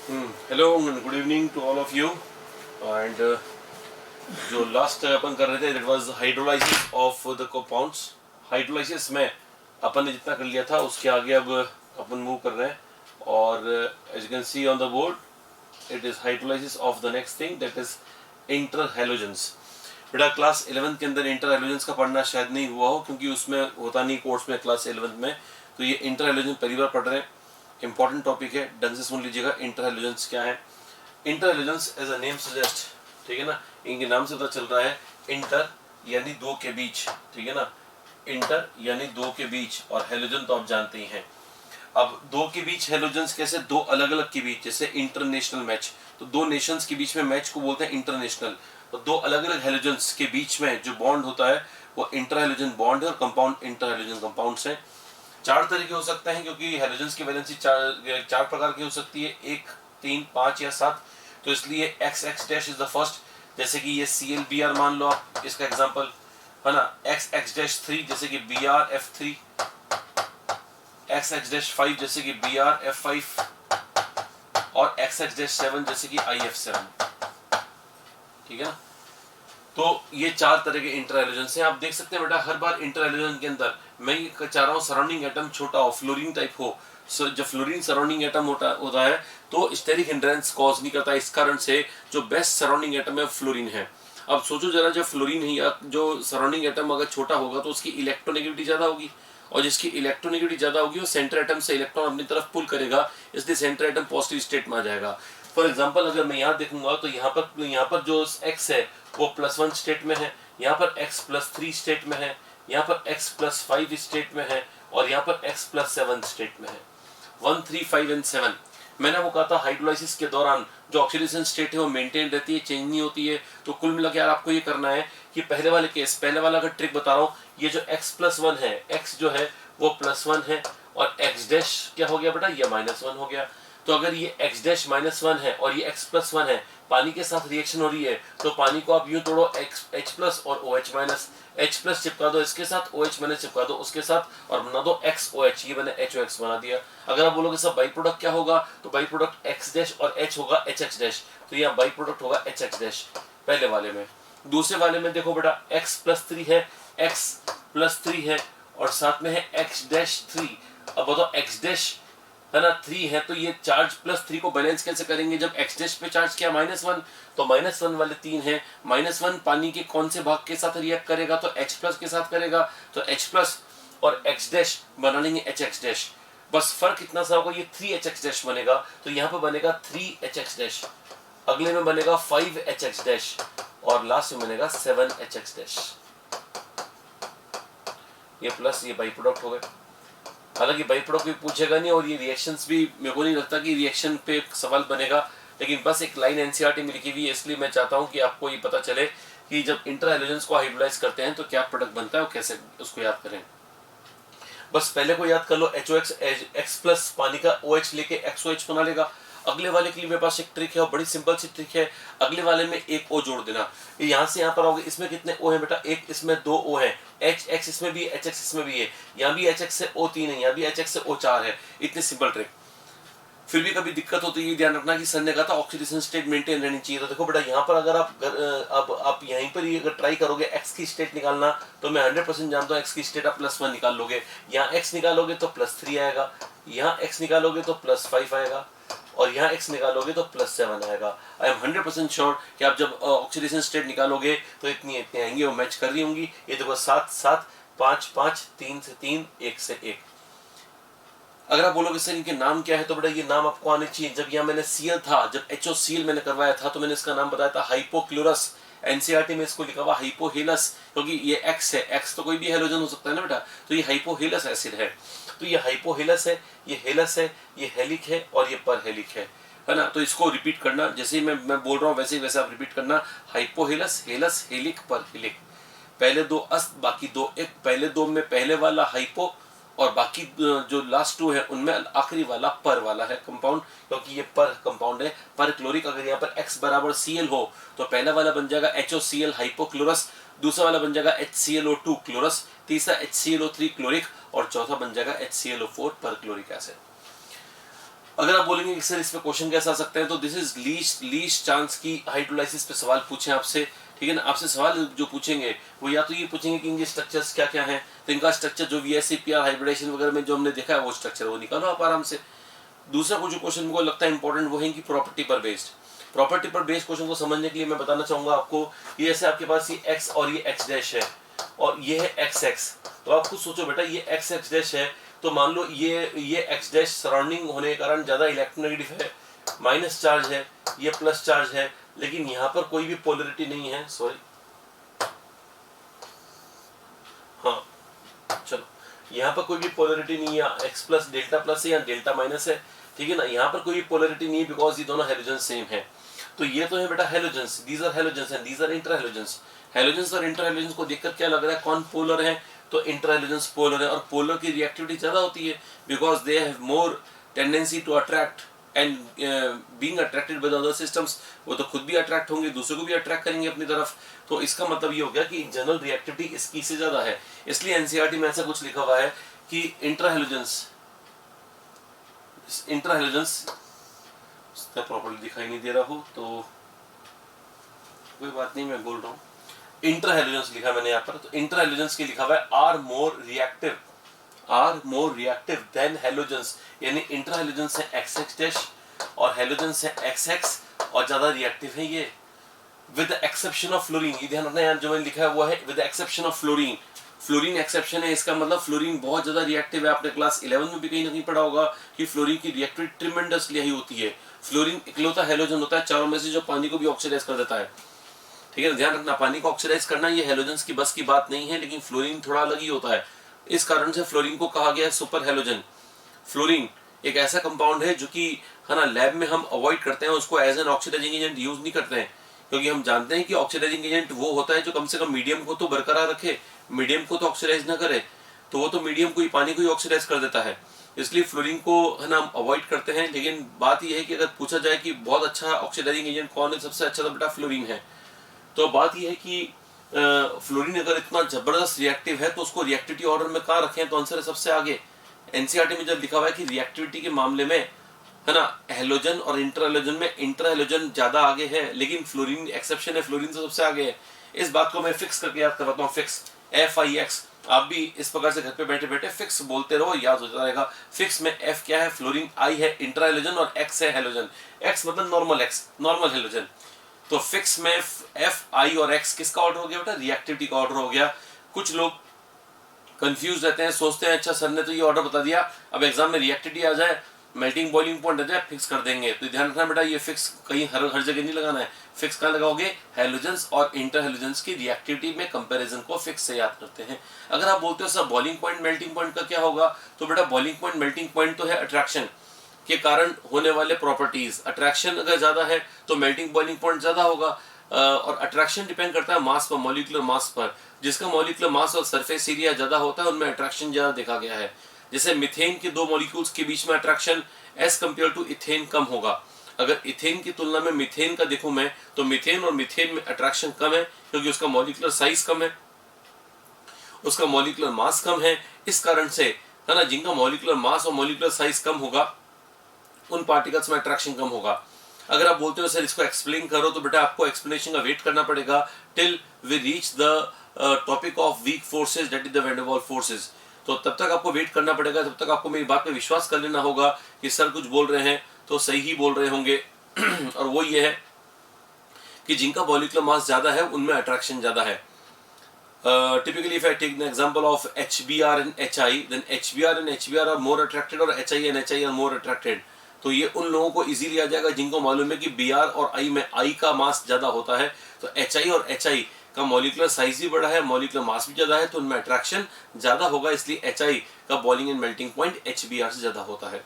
Hello good evening to all of you and जो last अपन कर रहे थे that was hydrolysis of the compounds. Hydrolysis में अपन ने जितना कर लिया था उसके आगे अब अपन मूव कर रहे हैं और as you can see on the board it is hydrolysis of the next thing that is inter halogens. बेटा क्लास 11th के अंदर इंटर हैलोजेंस का पढ़ना शायद नहीं हुआ हो क्योंकि उसमें होता नहीं कोर्स में क्लास 11th में, तो ये इंटर हैलोजन पहली बार पढ़ रहे हैं। इंपॉर्टेंट टॉपिक है, ढंग से सुन लीजिएगा। इंटर हैलोजेंस क्या है? Inter halogens as a name suggest, ठीक है ना, इनके नाम से पता चल रहा है इंटर यानी दो के बीच, ठीक है ना, इंटर यानी दो के बीच और हैलोजन तो आप जानते ही हैं। अब दो के बीच हैलोजेंस कैसे? दो अलग अलग के बीच, जैसे इंटरनेशनल मैच, तो दो नेशंस के बीच में मैच को बोलते हैं इंटरनेशनल। तो दो अलग अलग हैलोजेंस के बीच में जो बॉन्ड होता है वो इंटर हैलोजन बॉन्ड है और कंपाउंड इंटर हैलोजन कंपाउंड्स हैं। चार तरीके हो सकते हैं क्योंकि हैलोजेंस की वैलेंसी चार प्रकार की हो सकती है, 1, 3, 5 या 7। तो इसलिए x x dash is the first, जैसे कि ये ClBr मान लो आप, इसका एग्जांपल है ना। एक्स एक्स डैश 3 जैसे कि BrF3, एक्स एक्स डैश 5 जैसे कि BrF5 और एक्स एक्स डैश 7 जैसे कि IF7, ठीक है ना। तो ये चार तरह के इंटर हैलोजेंस हैं। आप देख सकते हैं बेटा हर बार इंटर हैलोजन के अंदर मैं ये चाह रहा हूँ सराउंडिंग एटम छोटा हो, फ्लोरीन टाइप हो। जब फ्लोरीन सराउंडिंग एटम होता है तो स्टेरिक हिंड्रेंस कॉज नहीं करता। इस कारण से जो बेस्ट सराउंडिंग एटम है फ्लोरीन है। अब सोचो जरा, जब फ्लोरीन है या जो सराउंडिंग एटम अगर छोटा होगा तो उसकी इलेक्ट्रोनेगेटिविटी ज्यादा होगी और जिसकी इलेक्ट्रोनेगेटिविटी ज्यादा होगी वो सेंटर एटम से इलेक्ट्रॉन अपनी तरफ पुल करेगा, इसलिए सेंटर एटम पॉजिटिव स्टेट में आ जाएगा। फॉर एग्जाम्पल अगर मैं यहाँ देखूंगा तो यहाँ पर जो एक्स है वो +1 स्टेट में है, यहाँ पर x +3 स्टेट में है, यहाँ पर x +5 स्टेट में है और यहाँ पर x +7 स्टेट में है। 1, 3, 5 एंड 7। मैंने वो कहा था हाइड्रोलाइसिस के दौरान जो ऑक्सीडेशन स्टेट है वो मेंटेन रहती है, चेंज नहीं होती है। तो कुल मिला के यार आपको ये करना है कि पहले वाला का ट्रिक बता रहा हूँ। ये जो x+1 है, x जो है वो +1 है और x डैश क्या हो गया बेटा, ये -1 हो गया। तो अगर ये x डैश -1 है और ये x+1 है, पानी के साथ रिएक्शन हो रही है तो पानी को आप यूं तोड़ो H+ और OH-, H+ चिपका दो इसके साथ, OH- चिपका दो उसके साथ और बना दो XOH, ये मैंने HOX बना दिया। अगर आप बोलोगे सब बाई प्रोडक्ट क्या होगा, तो बाई प्रोडक्ट X डैश और H होगा HX डैश, तो यह बाई प्रोडक्ट होगा HX डैश पहले वाले में। दूसरे वाले में देखो बेटा X+3 है, X+3 है और साथ में है X-3। अब बताओ X डैश है ना 3 है, तो ये चार्ज +3 को बैलेंस कैसे करेंगे? जब x डैश पे चार्ज किया -1 तो -1 वाले 3 है, -1 पानी के कौन से भाग के साथ रिएक्ट करेगा? तो H+ के साथ करेगा, तो H+ और x डैश बना लेंगे HX डैश। बस फर्क इतना सा होगा, ये 3HX डैश बनेगा तो यहाँ पे बनेगा 3HX डैश, अगले में बनेगा 5HX डैश और लास्ट में बनेगा 7HX डैश। ये प्लस ये बाई प्रोडक्ट हो गए। हालांकि बाई प्रोडक्ट भी पूछेगा नहीं और ये रिएक्शंस भी मेरे को नहीं लगता कि रिएक्शन पे सवाल बनेगा, लेकिन बस एक लाइन एनसीईआरटी में लिखी हुई है, इसलिए मैं चाहता हूं कि आपको ये पता चले कि जब इंटर हैलोजेंस को हाइड्रोलाइज करते हैं तो क्या प्रोडक्ट बनता है और कैसे उसको याद करें। बस पहले को याद कर लो, HOX X+ पानी का OH लेके XOH बना लेगा। अगले वाले के लिए मेरे पास एक ट्रिक है और बड़ी सिंपल सी ट्रिक है। अगले वाले में एक O जोड़ देना, यहाँ से यहाँ पर आओगे, इसमें कितने O है बेटा, एक इसमें 2 O है, HX इसमें भी है, HX इसमें भी है, यहाँ भी HX से O3 है, यहाँ भी HX से O4 है। इतनी सिंपल ट्रिक। फिर भी कभी दिक्कत हो तो ये ध्यान रखना कि सर ने कहा था ऑक्सीडेशन स्टेट मेंटेन रहनी चाहिए। तो देखो बेटा यहाँ पर अगर आप यहीं पर ही अगर ट्राई करोगे x की स्टेट निकालना तो मैं 100% जानता हूँ x की स्टेट आप +1 निकाल लोगे। यहाँ x निकालोगे तो +3 आएगा, यहाँ x निकालोगे तो +5 आएगा और यहाँ x निकालोगे तो +7 आएगा। आई एम 100% श्योर कि आप जब ऑक्सीडेशन स्टेट निकालोगे तो इतनी आएंगी, वो मैच कर रही होंगी। ये देखो 7 7 5 5 3 से 3 1 से 1। अगर आप बोलोगे सर इनके नाम क्या है, तो बेटा ये नाम आपको आने चाहिए। जब यहाँ मैंने Cl था, जब HOCl मैंने करवाया था तो मैंने इसका नाम बताया था हाइपोक्लोरस। एनसीईआरटी में इसको लिखा हुआ हाइपोहेलस, क्योंकि ये X है, X तो कोई भी हैलोजन हो सकता है ना बेटा, तो ये हाइपोहेलस एसिड है। तो ये हाइपोहेलस है, ये हेलस है, ये हेलिक है और ये परहेलिक है ना। तो इसको रिपीट करना, जैसे ही मैं बोल रहा हूँ वैसे ही वैसे आप रिपीट करना। हाइपोहेलस, हेलस, हेलिक, परहेलिक। पहले 2 अस्त बाकी 2 एक, पहले 2 में पहले वाला हाइपो और बाकी जो लास्ट 2 है उनमें आखिरी वाला पर वाला है कंपाउंड, क्योंकि ये पर कंपाउंड है, पर क्लोरिक। अगर यहाँ पर X बराबर Cl हो तो पहला वाला बन जाएगा HOCl हाइपोक्लोरस, दूसरा वाला बन जाएगा HClO2 क्लोरस, तीसरा HClO3 क्लोरिक और चौथा बन जाएगा HClO4 पर क्लोरिक एसिड। अगर आप बोलेंगे कि सर इस पे क्वेश्चन कैसे आ सकते हैं, तो दिस इज लीस्ट चांस की हाइड्रोलाइसिस पे सवाल पूछे आपसे, ठीक है ना। आपसे सवाल जो पूछेंगे वो या तो ये पूछेंगे कि इनके स्ट्रक्चर्स क्या क्या हैं, तो इनका स्ट्रक्चर जो VSEPR हाइब्रिडेशन वगैरह में जो हमने देखा है वो स्ट्रक्चर वो निकालो आप आराम से। दूसरा कुछ क्वेश्चन मुझे लगता है इंपॉर्टेंट वो है कि प्रॉपर्टी पर बेस्ड क्वेश्चन को समझने के लिए मैं बताना चाहूंगा आपको, ये ऐसे आपके पास ये x और ये x डैश है और ये है xx, तो आप खुद सोचो बेटा ये x डैश है, तो मान लो ये x डैश सराउंडिंग होने के कारण ज्यादा इलेक्ट्रोनेगेटिव है, माइनस चार्ज है, ये प्लस चार्ज है, लेकिन यहाँ पर कोई भी पोलरिटी नहीं है, सॉरी हाँ चलो, यहाँ पर कोई भी पोलरिटी नहीं है, x प्लस डेल्टा प्लस है या डेल्टा माइनस है, ठीक है ना। यहाँ पर कोई भी पोलरिटी नहीं है बिकॉज ये दोनों हेलोजन सेम है। तो ये तो है बेटा halogens, these are halogens and these are interhalogens. Halogens और इंटरहेलोजन्स को देखकर क्या लग रहा है कौन पोलर है, तो इंटरहेलोजन्स पोलर है, और पोलर की रिएक्टिविटी ज्यादा होती है because they have more tendency to attract and being attracted by the other systems, वो तो खुद भी अट्रैक्ट होंगे, दूसरे को भी अट्रैक्ट करेंगे अपनी तरफ। तो इसका मतलब ये हो गया कि जनरल रिएक्टिविटी इसकी से ज्यादा है, इसलिए एनसीईआरटी में ऐसा कुछ लिखा हुआ है कि इंटरहेलोजन्स प्रॉपर्ली दिखाई नहीं दे रहा हो तो कोई बात नहीं, मैं बोल रहा हूँ इंटरहेलोजन्स लिखा मैंने यहाँ पर, तो इंटरहेलोजन्स के लिखा हुआ है are more reactive than halogens, यानी इंटरहेलोजन्स है XX डैश और हेलोजन्स है XX और ज्यादा रिएक्टिव है ये, with the exception of fluorine. ये ध्यान रखना यार, जो मैंने लिखा है वो है with the exception of fluorine. Fluorine exception है, इसका मतलब फ्लोरीन बहुत ज्यादा रिएक्टिव है। आपने क्लास 11 में भी कहीं ना कहीं पढ़ा होगा कि फ्लोरीन की रिएक्टिविटी ट्रिमेंडसली हाई होती है। फ्लोरीन इकलौता हेलोजन होता है चारों में से जो पानी को भी ऑक्सीडाइज कर देता है, ठीक है ना। ध्यान रखना, पानी को ऑक्सीडाइज करना ये हेलोजन्स की बस की बात नहीं है, लेकिन फ्लोरीन थोड़ा अलग ही होता है। इस कारण से फ्लोरीन को कहा गया है सुपर हेलोजन। फ्लोरीन एक ऐसा कंपाउंड है जो कि है ना लैब में हम अवॉइड करते हैं, उसको as an oxidising agent use नहीं करते हैं, क्योंकि हम जानते हैं कि ऑक्सीडाइजिंग एजेंट वो होता है जो कम से कम मीडियम को तो बरकरार रखे, मीडियम को तो ऑक्सीडाइज ना करे, तो वो तो मीडियम को ही पानी को ही ऑक्सीडाइज कर देता है। इसलिए फ्लोरीन को है ना हम अवॉइड करते हैं। लेकिन बात यह है कि अगर पूछा जाए कि बहुत अच्छा ऑक्सीडाइजिंग एजेंट कौन है, सबसे अच्छा तो बेटा फ्लोरीन है। तो बात यह है कि फ्लोरीन अगर इतना जबरदस्त रिएक्टिव है तो उसको रिएक्टिविटी ऑर्डर में कहाँ रखें, तो आंसर है सबसे आगे। एनसीईआरटी में जब लिखा हुआ है कि रिएक्टिविटी के मामले में है ना हेलोजन और इंटरहेलोजन में इंटरहेलोजन ज्यादा आगे है, लेकिन फ्लोरीन एक्सेप्शन है, फ्लोरीन तो सबसे आगे है। इस बात को मैं फिक्स करके याद करवाता हूँ, फिक्स FIX। आप भी इस प्रकार से घर पे बैठे बैठे फिक्स बोलते रहो, याद हो जाता रहेगा। फिक्स में F क्या है, फ्लोरीन, I है इंटरहेलोजन और X है हेलोजन। X मतलब नॉर्मल हेलोजन। तो फिक्स में F, I और X किसका ऑर्डर हो गया बेटा, रिएक्टिविटी का ऑर्डर हो गया। कुछ लोग कंफ्यूज रहते हैं, सोचते हैं अच्छा सर ने तो ये ऑर्डर बता दिया, अब एग्जाम में रिएक्टिविटी आ जाए, मेल्टिंग बॉइलिंग पॉइंट आ जाए, फिक्स कर देंगे। तो ध्यान रखना बेटा, ये फिक्स कहीं हर जगह नहीं लगाना है। फिक्स कहाँ लगाओगे, हेलोजन्स और इंटरहेलोजन्स की रिएक्टिविटी में कंपैरिजन को फिक्स से याद करते हैं। अगर आप बोलते हो sir boiling point melting point का क्या होगा, तो बेटा बॉइलिंग पॉइंट मेल्टिंग पॉइंट तो है अट्रैक्शन के कारण होने वाले प्रॉपर्टीज। अट्रैक्शन अगर ज्यादा है तो मेल्टिंग बॉइलिंग पॉइंट ज्यादा होगा, और अट्रैक्शन डिपेंड करता है मास पर, मॉलिक्यूलर मास पर। जिसका मॉलिक्यूलर मास और सरफेस एरिया ज्यादा होता है उनमें अट्रैक्शन ज्यादा देखा गया है। जैसे मिथेन के दो मॉलिक्यूल्स के बीच में attraction as compare to ethane कम होगा। अगर इथेन की तुलना में मिथेन का देखूं मैं, तो मिथेन और मिथेन में अट्रैक्शन कम है क्योंकि उसका मॉलिक्यूलर साइज कम है, उसका मॉलिक्यूलर मास कम है। इस कारण से है ना जिनका मॉलिक्यूलर मास और मॉलिक्यूलर साइज कम होगा उन पार्टिकल्स में अट्रैक्शन कम होगा। अगर आप बोलते हो सर इसको एक्सप्लेन करो, तो बेटा आपको एक्सप्लेनेशन का वेट करना पड़ेगा till we reach the topic of weak forces, that is the van der Waals forces. तो तब तक आपको वेट करना पड़ेगा, तब तक आपको मेरी बात पे विश्वास कर लेना होगा कि सर कुछ बोल रहे हैं तो सही ही बोल रहे होंगे। और वो ये है कि जिनका मॉलिक्यूलर मास ज्यादा है उनमें अट्रैक्शन ज्यादा है। Typically if I take the example of HBr and HI, then HBr and HBr are more attracted और HI and HI are more attracted। तो ये उन लोगों को इजीली आ जाएगा जिनको मालूम है कि Br और I में I का मास ज्यादा होता है, तो HI और HI का मॉलिक्यूलर साइज भी बड़ा है, मॉलिक्यूलर मास भी ज्यादा है, तो उनमें अट्रैक्शन ज्यादा होगा। इसलिए HI का boiling and melting point HBr से ज्यादा होता है।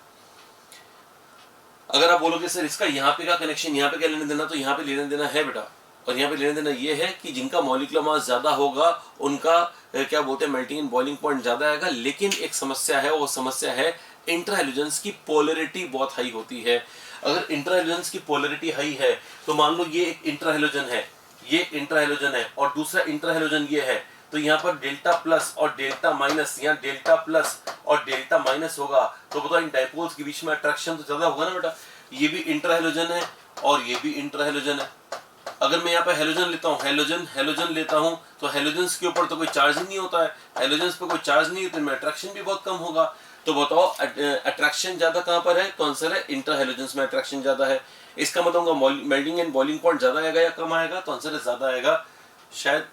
अगर आप बोलोगे सर इसका यहाँ पे का कनेक्शन, यहाँ पे क्या लेने देना, तो यहाँ पे लेने देना है बेटा, और यहाँ पे लेने देना ये है कि जिनका मॉलिक्यूलर मास ज्यादा होगा उनका क्या बोलते हैं मेल्टिंग एंड बॉइलिंग पॉइंट ज्यादा आएगा। लेकिन एक समस्या है, वो समस्या है इंटरहेलोजन्स की पोलरिटी बहुत हाई होती है। अगर इंटरहेलोजन्स की पोलरिटी हाई है तो मान लो ये एक इंटरहेलोजन है, ये इंटरहेलोजन है और दूसरा इंटरहेलोजन ये है, तो यहाँ पर डेल्टा प्लस और डेल्टा माइनस, यहाँ डेल्टा प्लस और डेल्टा माइनस होगा, तो बताओ इन डाइपोल्स के बीच में अट्रैक्शन तो ज्यादा होगा ना बेटा। ये भी इंटर हैलोजन है और ये भी इंटर हैलोजन है। अगर मैं यहाँ पे हैलोजन लेता हूँ, हैलोजन लेता हूँ, तो हैलोजन्स के ऊपर तो कोई चार्ज ही नहीं होता है, हैलोजन्स पे कोई चार्ज नहीं है, तो इनमें अट्रैक्शन भी बहुत कम होगा। तो बताओ अट्रैक्शन ज्यादा कहाँ पर है, तो आंसर है इंटर हैलोजन्स में अट्रैक्शन ज्यादा है। इसका मतलब मेल्टिंग एंड बॉइलिंग पॉइंट ज्यादा आएगा या कम आएगा, तो आंसर है ज्यादा आएगा। शायद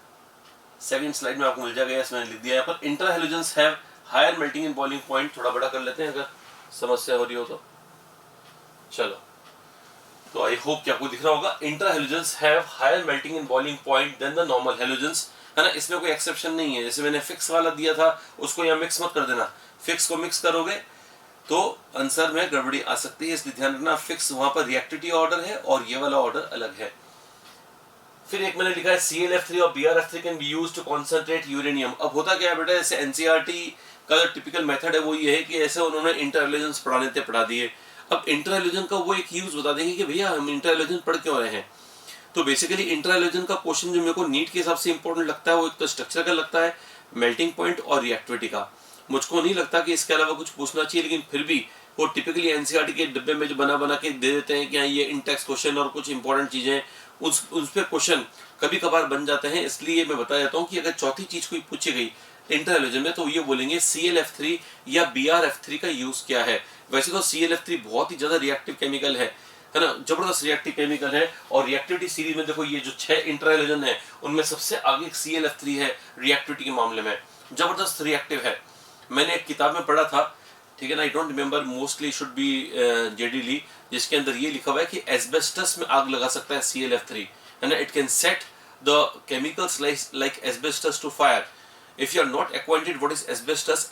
सेकंड स्लाइड में आपको मिल जाएगा, यस मैंने लिख दिया यहाँ पर। Inter halogens have higher melting and boiling point, थोड़ा बड़ा कर लेते हैं अगर समस्या हो रही हो तो। चलो, तो आई होप कि आपको दिख रहा होगा, inter halogens have higher melting and boiling point than the normal halogens, है ना। इसमें कोई एक्सेप्शन नहीं है। जैसे मैंने फिक्स वाला दिया था, उसको यहाँ मिक्स मत कर देना, फिक्स को मिक्स करोगे तो आंसर में गड़बड़ी आ सकती है, इसलिए ध्यान रखना। फिक्स वहां पर रिएक्टिविटी ऑर्डर है और ये वाला ऑर्डर अलग है। फिर एक मैंने लिखा है ClF3 और BrF3 can be used to concentrate uranium. अब होता क्या है बेटा, जैसे एनसीईआरटी का जो टिपिकल मेथड है वो ये है कि ऐसे उन्होंने इंटर हैलोजन्स पढ़ाने थे, पढ़ा दिए। अब इंटर हैलोजन का वो एक यूज बता देंगे कि भैया हम इंटर हैलोजन पढ़ क्यों रहे हैं। तो बेसिकली इंटर हैलोजन का क्वेश्चन जो मेरे को नीट के हिसाब से इंपॉर्टेंट लगता है, वो एक तो स्ट्रक्चर का लगता है, मेल्टिंग पॉइंट और रिएक्टिविटी का। मुझको नहीं लगता कि इसके अलावा कुछ पूछना चाहिए, लेकिन फिर भी वो टिपिकली एनसीईआरटी के डिब्बे में जो बना के दे देते हैं कि ये इंटेक्स क्वेश्चन और कुछ इंपॉर्टेंट चीजें उस पर क्वेश्चन कभी कभार बन जाते हैं। इसलिए मैं बता देता हूँ कि अगर चौथी चीज कोई पूछी गई इंटर हैलोजन में, तो ये बोलेंगे ClF3 या BrF3 का यूज क्या है। वैसे तो ClF3 बहुत ही ज्यादा रिएक्टिव केमिकल है ना, जबरदस्त रिएक्टिव केमिकल है। और रिएक्टिविटी सीरीज में देखो, ये जो 6 इंटर हैलोजन है उनमें सबसे आगे ClF3 है रिएक्टिविटी के मामले में, जबरदस्त रिएक्टिव है। मैंने एक किताब में पढ़ा था, ठीक है ना, I don't remember, mostly should be JD Lee, जिसके अंदर ये लिखा हुआ है कि एस्बेस्टस में आग लगा सकता है ClF3, है ना। It can set the chemicals like asbestos to fire. If you are not acquainted what is asbestos,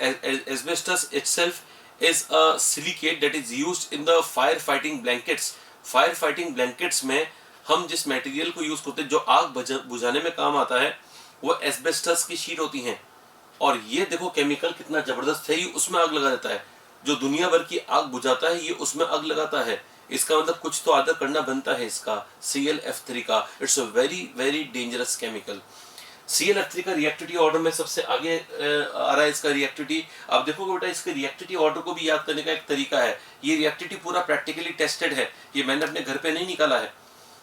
asbestos itself is a silicate that is used in the fire fighting blankets. Fire fighting blankets में हम जिस material को use करते हैं जो आग बुझाने में काम आता है, वो एस्बेस्टस की शीट होती हैं। और ये देखो केमिकल कितना जबरदस्त है, ये उसमें आग लगा देता है। जो दुनिया भर की आग बुझाता है ये उसमें आग लगाता है। इसका मतलब कुछ तो आदर करना बनता है इसका, ClF3 का। It's a very very dangerous chemical. ClF3 का रिएक्टिविटी ऑर्डर में सबसे आगे आ रहा है इसका रिएक्टिविटी। अब देखोगे बेटा, इसके रिएक्टिविटी ऑर्डर को भी याद करने का एक तरीका है। ये रिएक्टिविटी पूरा प्रैक्टिकली टेस्टेड है, ये मैंने अपने घर पे नहीं निकाला है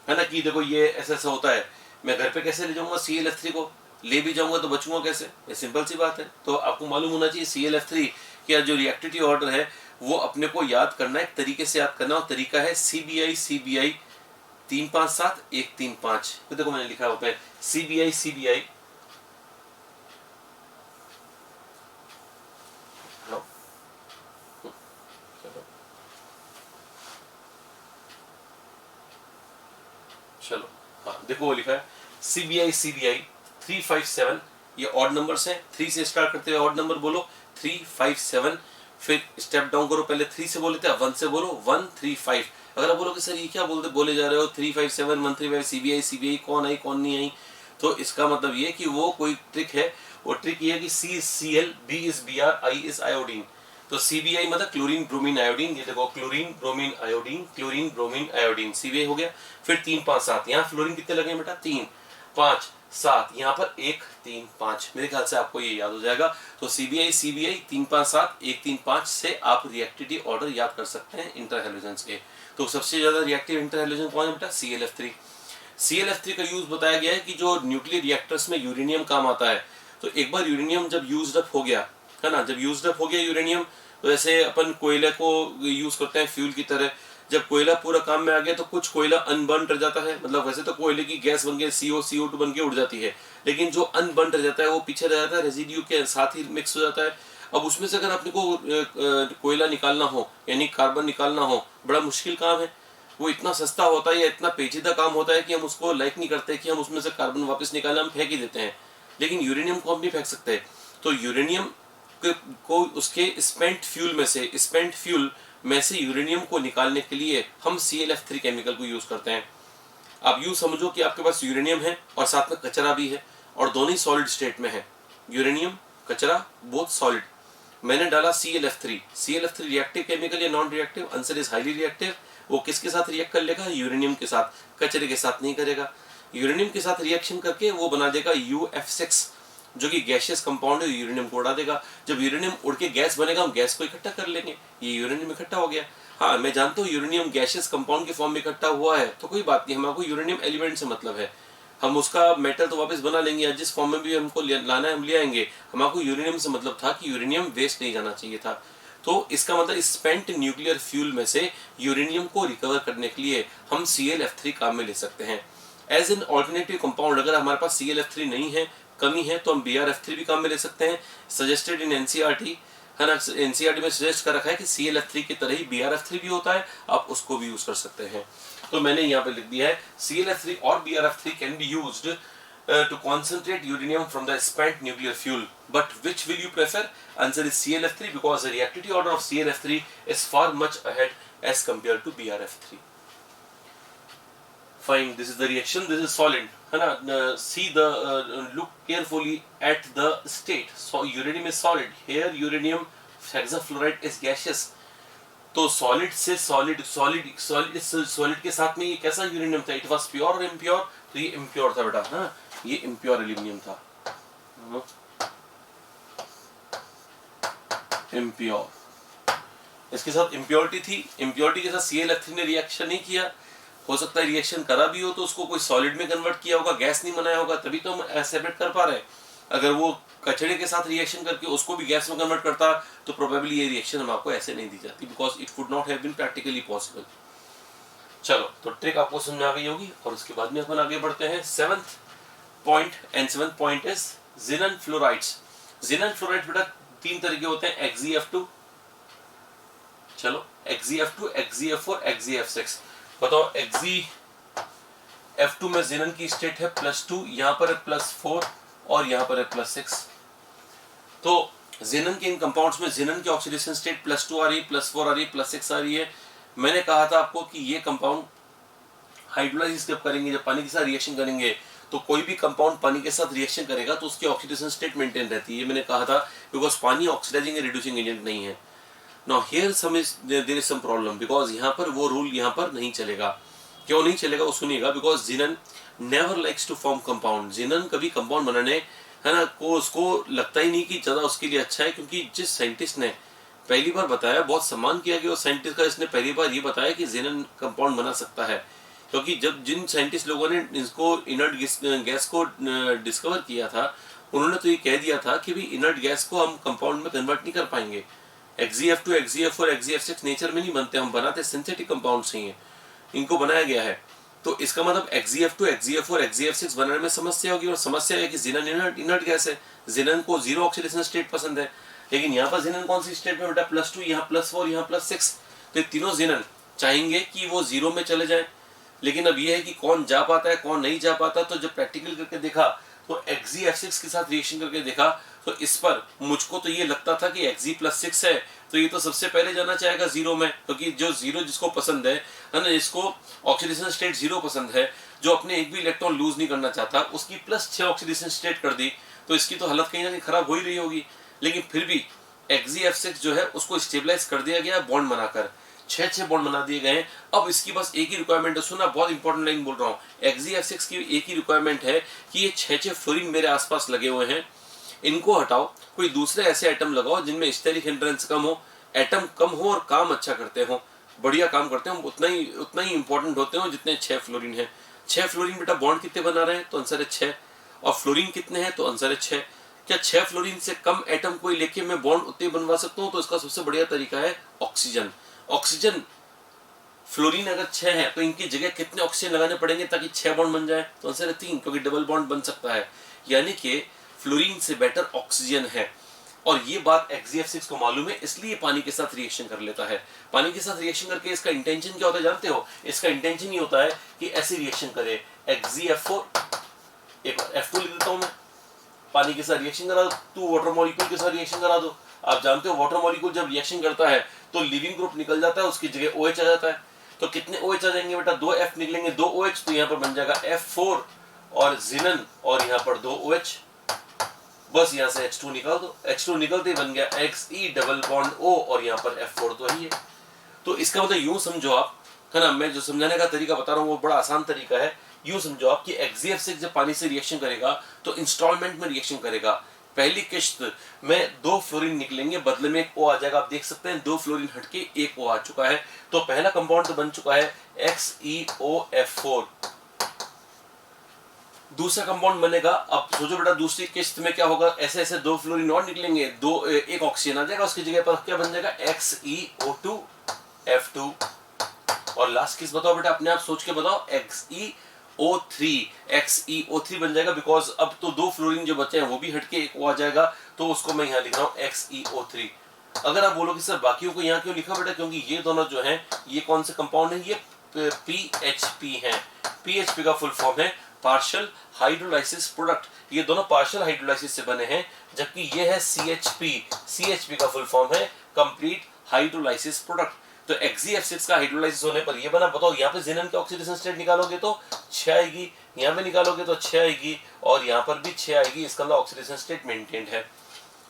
ना, कि देखो ये ऐसा ऐसा होता है। मैं घर पे कैसे ले जाऊंगा ClF3 को, ले भी जाऊंगा तो बचूंगा कैसे, ये सिंपल सी बात है। तो आपको मालूम होना चाहिए ClF3 का जो रिएक्टिविटी ऑर्डर है वो अपने को याद करना, एक तरीके से याद करना, और तरीका है CBI 357 135। तो देखो मैंने लिखा होता है CBI चलो, हाँ देखो वो लिखा है CBI 357। ये ऑड नंबर्स हैं, 3 से स्टार्ट करते हुए ऑड नंबर बोलो 357, फिर स्टेप डाउन करो, पहले 3 से बोले थे, 1 से बोलो 135। अगर आप बोलो कि सर ये क्या बोले जा रहे हो, 357 135 CBI कौन आई कौन नहीं आई, तो इसका मतलब ये कि वो कोई ट्रिक है। वो ट्रिक ये है कि CCl, B is Br, I is iodine. तो CBI मतलब क्लोरीन ब्रोमीन आयोडीन। ये देखो क्लोरीन ब्रोमीन आयोडीन CBI हो गया। फिर 3 5 7, यहाँ फ्लोरीन कितने लगे बेटा, 3 5 7, यहाँ पर 1 3 5। मेरे ख्याल से आपको ये याद हो जाएगा। तो CBI 3 5 7 1 3 5 से आप रिएक्टिविटी ऑर्डर याद कर सकते हैं इंटर हैलोजन्स के। तो सबसे ज्यादा रिएक्टिव इंटर हैलोजन कौन है बेटा, ClF3। ClF3 का यूज बताया गया है कि जो न्यूक्लियर रिएक्टर्स में यूरेनियम काम आता है। तो एक बार यूरेनियम जब यूज्ड अप हो गया, है ना, जब यूज्ड अप हो गया यूरेनियम, तो जैसे अपन कोयले को यूज करते हैं फ्यूल की तरह, जब कोयला पूरा काम में आ गया तो कुछ कोयला अनबर्न रह जाता है। मतलब वैसे तो कोयले की गैस बन के CO2 बन के उड़ जाती है, लेकिन जो अनबर्न रह जाता है वो पीछे रह जाता है, रेजिड्यू के साथ ही मिक्स हो जाता है। अब उसमें से अगर अपने को कोयला निकालना हो, यानी कार्बन निकालना हो, बड़ा मुश्किल काम है। वो इतना सस्ता होता है या इतना पेचीदा काम होता है कि हम उसको लाइक नहीं करते कि हम उसमें से कार्बन वापस निकालें, हम फेंक ही देते हैं। लेकिन यूरेनियम को हम नहीं फेंक सकते। तो यूरेनियम को उसके स्पेंट फ्यूल में से यूरेनियम को निकालने के लिए हम ClF3 केमिकल को यूज करते हैं। आप यूं समझो कि आपके पास यूरेनियम है और साथ में कचरा भी है, और दोनों ही सॉलिड स्टेट में है, यूरेनियम कचरा बोथ सॉलिड। मैंने डाला ClF3 रिएक्टिव केमिकल या non reactive, answer is highly reactive. वो किसके साथ रिएक्ट कर लेगा, यूरेनियम के साथ, कचरे के साथ नहीं करेगा। यूरेनियम के साथ रिएक्शन करके वो बना देगा UF6, जो कि गैसियस कंपाउंड है, यूरेनियम को उड़ा देगा। जब यूरेनियम उड़ के गैस बनेगा, हम गैस को इकट्ठा कर लेंगे, ये यूरेनियम इकट्ठा हो गया। हाँ, मैं जानता हूँ यूरेनियम गैसियस कंपाउंड के फॉर्म में इकट्ठा हुआ है, तो कोई बात नहीं, हमारे यूरेनियम एलिमेंट से मतलब है, हम उसका मेटल तो वापस बना लेंगे, या जिस फॉर्म में भी हमको लाना है हम ले आएंगे। हमको यूरेनियम से मतलब था कि यूरेनियम वेस्ट नहीं जाना चाहिए था। तो इसका मतलब स्पेंट न्यूक्लियर फ्यूल में से यूरेनियम को रिकवर करने के लिए हम ClF3 काम में ले सकते हैं एज एन ऑल्टरनेटिव कंपाउंड। अगर हमारे पास ClF3 नहीं है, कमी है, तो हम BrF3 भी काम में ले सकते हैं। सजेस्टेड इन NCERT है ना, NCERT में सजेस्ट कर रखा है कि ClF3 की तरह ही BrF3 भी होता है, आप उसको भी यूज कर सकते हैं। तो मैंने यहाँ पे लिख दिया है ClF3 और BrF3 can be used to concentrate uranium from the spent nuclear fuel. But which will you prefer? Answer is ClF3 because the reactivity order of ClF3 is far much ahead as compared to BrF3. Fine, this is the reaction. This is solid. है ना? See the look carefully at the state. So uranium is solid. Here uranium hexafluoride is gaseous. तो solid से solid के साथ में ये कैसा uranium था? इट वाज प्योर और इम्प्योर? तो ये इम्प्योर था बेटा, हाँ, ये इम्प्योर एल्यूमिनियम था, इम्प्योर। इसके साथ इम्प्योरिटी थी, इम्प्योरिटी के साथ ClF3 ने रिएक्शन नहीं किया। हो सकता है रिएक्शन करा भी हो तो उसको कोई सॉलिड में कन्वर्ट किया होगा, गैस नहीं बनाया होगा, तभी तो हम सेपरेट कर पा रहे हैं। अगर वो कचड़े के साथ रिएक्शन करके उसको भी गैस में कन्वर्ट करता तो प्रोबेबली ये रिएक्शन हम आपको ऐसे नहीं दी जाती, because it would not have been practically possible. चलो, तो ट्रिक आपको समझ में आ गई होगी और उसके बाद में अपन आगे बढ़ते हैं। 7th point and 7th point is xenon fluorides. Xenon fluoride बेटा 3 तरह के होते हैं, XeF2, चलो XeF2, XeF4, XeF6। बताओ XeF2 में जिनन की स्टेट है +2, यहाँ पर है +4 और यहाँ पर है +6। तो जिनन के इन कंपाउंड्स में जिनन की ऑक्सीडेशन स्टेट +2 आ रही है, +4 आ रही है, +6 आ रही है। मैंने कहा था आपको कि ये कंपाउंड हाइड्रोलाइज जब करेंगे, जब पानी के साथ रिएक्शन करेंगे, तो कोई भी कंपाउंड पानी के साथ रिएक्शन करेगा तो उसकी ऑक्सीडेशन स्टेट मेंटेन रहती है, मैंने कहा था, बिकॉज पानी ऑक्सीडाइजिंग या रिड्यूसिंग एजेंट नहीं है। Now here there is some problem, because यहाँ पर वो रूल यहाँ पर नहीं चलेगा। क्यों नहीं चलेगा वो सुनिएगा, because xenon never likes to form compound. Xenon कभी कंपाउंड बनाने, है ना, को उसको लगता ही नहीं कि ज़्यादा उसके लिए अच्छा है, क्योंकि जिस साइंटिस्ट ने पहली बार बताया, बहुत सम्मान किया गया उस साइंटिस्ट का, इसने पहली बार ये बताया कि जिनन कंपाउंड बना सकता है। क्योंकि जब जिन साइंटिस्ट लोगों ने इसको इनर्ट गैस को डिस्कवर किया था, उन्होंने तो ये कह दिया था कि भी इनर्ट गैस को हम कंपाउंड में कन्वर्ट नहीं कर पाएंगे। XeF2, XeF4, XeF6 नेचर में नहीं बनते, हम बनाते सिंथेटिक कंपाउंड से ही हैं, इनको बनाया गया है। तो इसका मतलब XeF2, XeF4, XeF6 बनाने में समस्या होगी, और समस्या है कि जिनन इनर्ट गैस है, जिनन को 0 ऑक्सीडेशन स्टेट पसंद है। लेकिन यहाँ पर जिनन कौन सी स्टेट में बेटा? +2, यहाँ +4, यहाँ +6। तो ये तीनों जिनन चाहेंगे कि वो 0 में चले जाए, लेकिन अब ये है कि कौन जा पाता है कौन नहीं जा पाता। तो जब प्रैक्टिकल करके देखा, तो XeF6 के साथ रिएक्शन करके देखा, तो इस पर मुझको तो ये लगता था कि Xe+6 है, तो ये तो सबसे पहले जाना चाहेगा 0 में, क्योंकि जो 0 जिसको पसंद है ना, इसको ऑक्सीडेशन स्टेट 0 पसंद है, जो अपने एक भी इलेक्ट्रॉन लूज नहीं करना चाहता, उसकी +6 ऑक्सीडेशन स्टेट कर दी, तो इसकी तो हालत कहीं ना कहीं खराब हो ही रही होगी। लेकिन फिर भी XeF6 जो है उसको स्टेबलाइज कर दिया गया बॉन्ड बनाकर, 6 बॉन्ड बना दिए गए। अब इसकी बस एक ही रिक्वायरमेंट है, सुना, बहुत इंपॉर्टेंट लाइन बोल रहा हूँ। XeF6 की एक ही रिक्वायरमेंट है कि ये 6 फ्लोरीन मेरे आसपास लगे हुए हैं, इनको हटाओ, कोई दूसरे ऐसे एटम लगाओ जिनमें स्टेरिक हिंड्रेंस कम हो, एटम कम हो और काम अच्छा करते हो, बढ़िया काम करते हो, उतना ही इंपॉर्टेंट होते हो जितने 6 फ्लोरीन है। 6 फ्लोरीन बेटा बॉन्ड कितने बना रहे हैं? तो आंसर है 6। और फ्लोरीन कितने हैं? तो आंसर है 6। क्या 6 फ्लोरीन से कम एटम कोई लेके मैं बॉन्ड उतने बनवा सकता हूँ? तो इसका सबसे बढ़िया तरीका है ऑक्सीजन। ऑक्सीजन फ्लोरीन अगर 6 है तो इनकी जगह कितने ऑक्सीजन लगाने पड़ेंगे ताकि 6 बॉन्ड बन जाए? तो आंसर है 3, क्योंकि डबल बॉन्ड बन सकता है, यानी कि फ्लोरीन से बेटर ऑक्सीजन है। और ये बात XeF6 को मालूम है, इसलिए पानी के साथ रिएक्शन कर लेता है। पानी के साथ रिएक्शन करके इसका इंटेंशन क्या होता है जानते हो? इसका इंटेंशन ये होता है कि ऐसे रिएक्शन करे, XeF4, एक F2 लिख देता हूं मैं, पानी के साथ रिएक्शन करा दो, तू वाटर मॉलिक्यूल के साथ रिएक्शन करा दो। आप जानते हो वाटर मॉलिक्यूल जब रिएक्शन करता है तो लिविंग ग्रुप निकल जाता है, उसकी जगह OH आ जाता है। तो कितने OH आ जाएंगे बेटा? 2 F निकलेंगे, 2 OH, तो यहाँ पर बन जाएगा F4 और जिनन, और यहाँ पर 2 OH, बस यहाँ से H2 निकाल दो, H2 निकलते ही बन गया Xe डबल बॉन्ड O, और यहाँ पर F4 तो ही है। तो इसका मतलब यूं समझो आप है ना। मैं जो समझाने का तरीका बता रहा हूँ वो बड़ा आसान तरीका है। यूं समझो आप कि XgF6 जब पानी से रिएक्शन करेगा तो इंस्टॉलमेंट में रिएक्शन करेगा। पहली किश्त में 2 फ्लोरीन निकलेंगे, बदले में एक O आ जाएगा। आप देख सकते हैं 2 फ्लोरीन हटके एक O आ चुका है। तो पहला कंपाउंड तो बन चुका है XeOF4। दूसरा कंपाउंड बनेगा, अब सोचो बेटा दूसरी किश्त में क्या होगा, ऐसे ऐसे 2 फ्लोरीन और निकलेंगे, एक ऑक्सीजन आ जाएगा, उसकी जगह पर क्या बन जाएगा XeO2F2। और लास्ट किस बताओ बेटा, अपने आप सोच के बताओ, XeO3 बन जाएगा, बिकॉज अब तो 2 फ्लोरीन जो बचे हैं वो भी हटके एक O आ जाएगा, तो उसको मैं यहाँ लिख रहा हूँ XeO3। अगर आप बोलो कि सर बाकियों को यहाँ क्यों लिखा बेटा, क्योंकि ये दोनों जो हैं ये कौन से कंपाउंड है, ये PHP है। PHP का फुल फॉर्म है पार्शियल हाइड्रोलाइसिस प्रोडक्ट। ये दोनों पार्शियल हाइड्रोलाइसिस से बने हैं, जबकि ये है CHP का फुल फॉर्म है कंप्लीट हाइड्रोलाइसिस प्रोडक्ट। तो XgF6 का हाइड्रोलाइसिस होने पर ये बना, बताओ यहाँ पे जिनन के ऑक्सीडेशन स्टेट निकालोगे तो 6 आएगी, यहाँ पे निकालोगे तो 6 आएगी, और यहाँ पर भी 6 आएगी। इसका मतलब ऑक्सीडेशन स्टेट मेंटेन्ड है।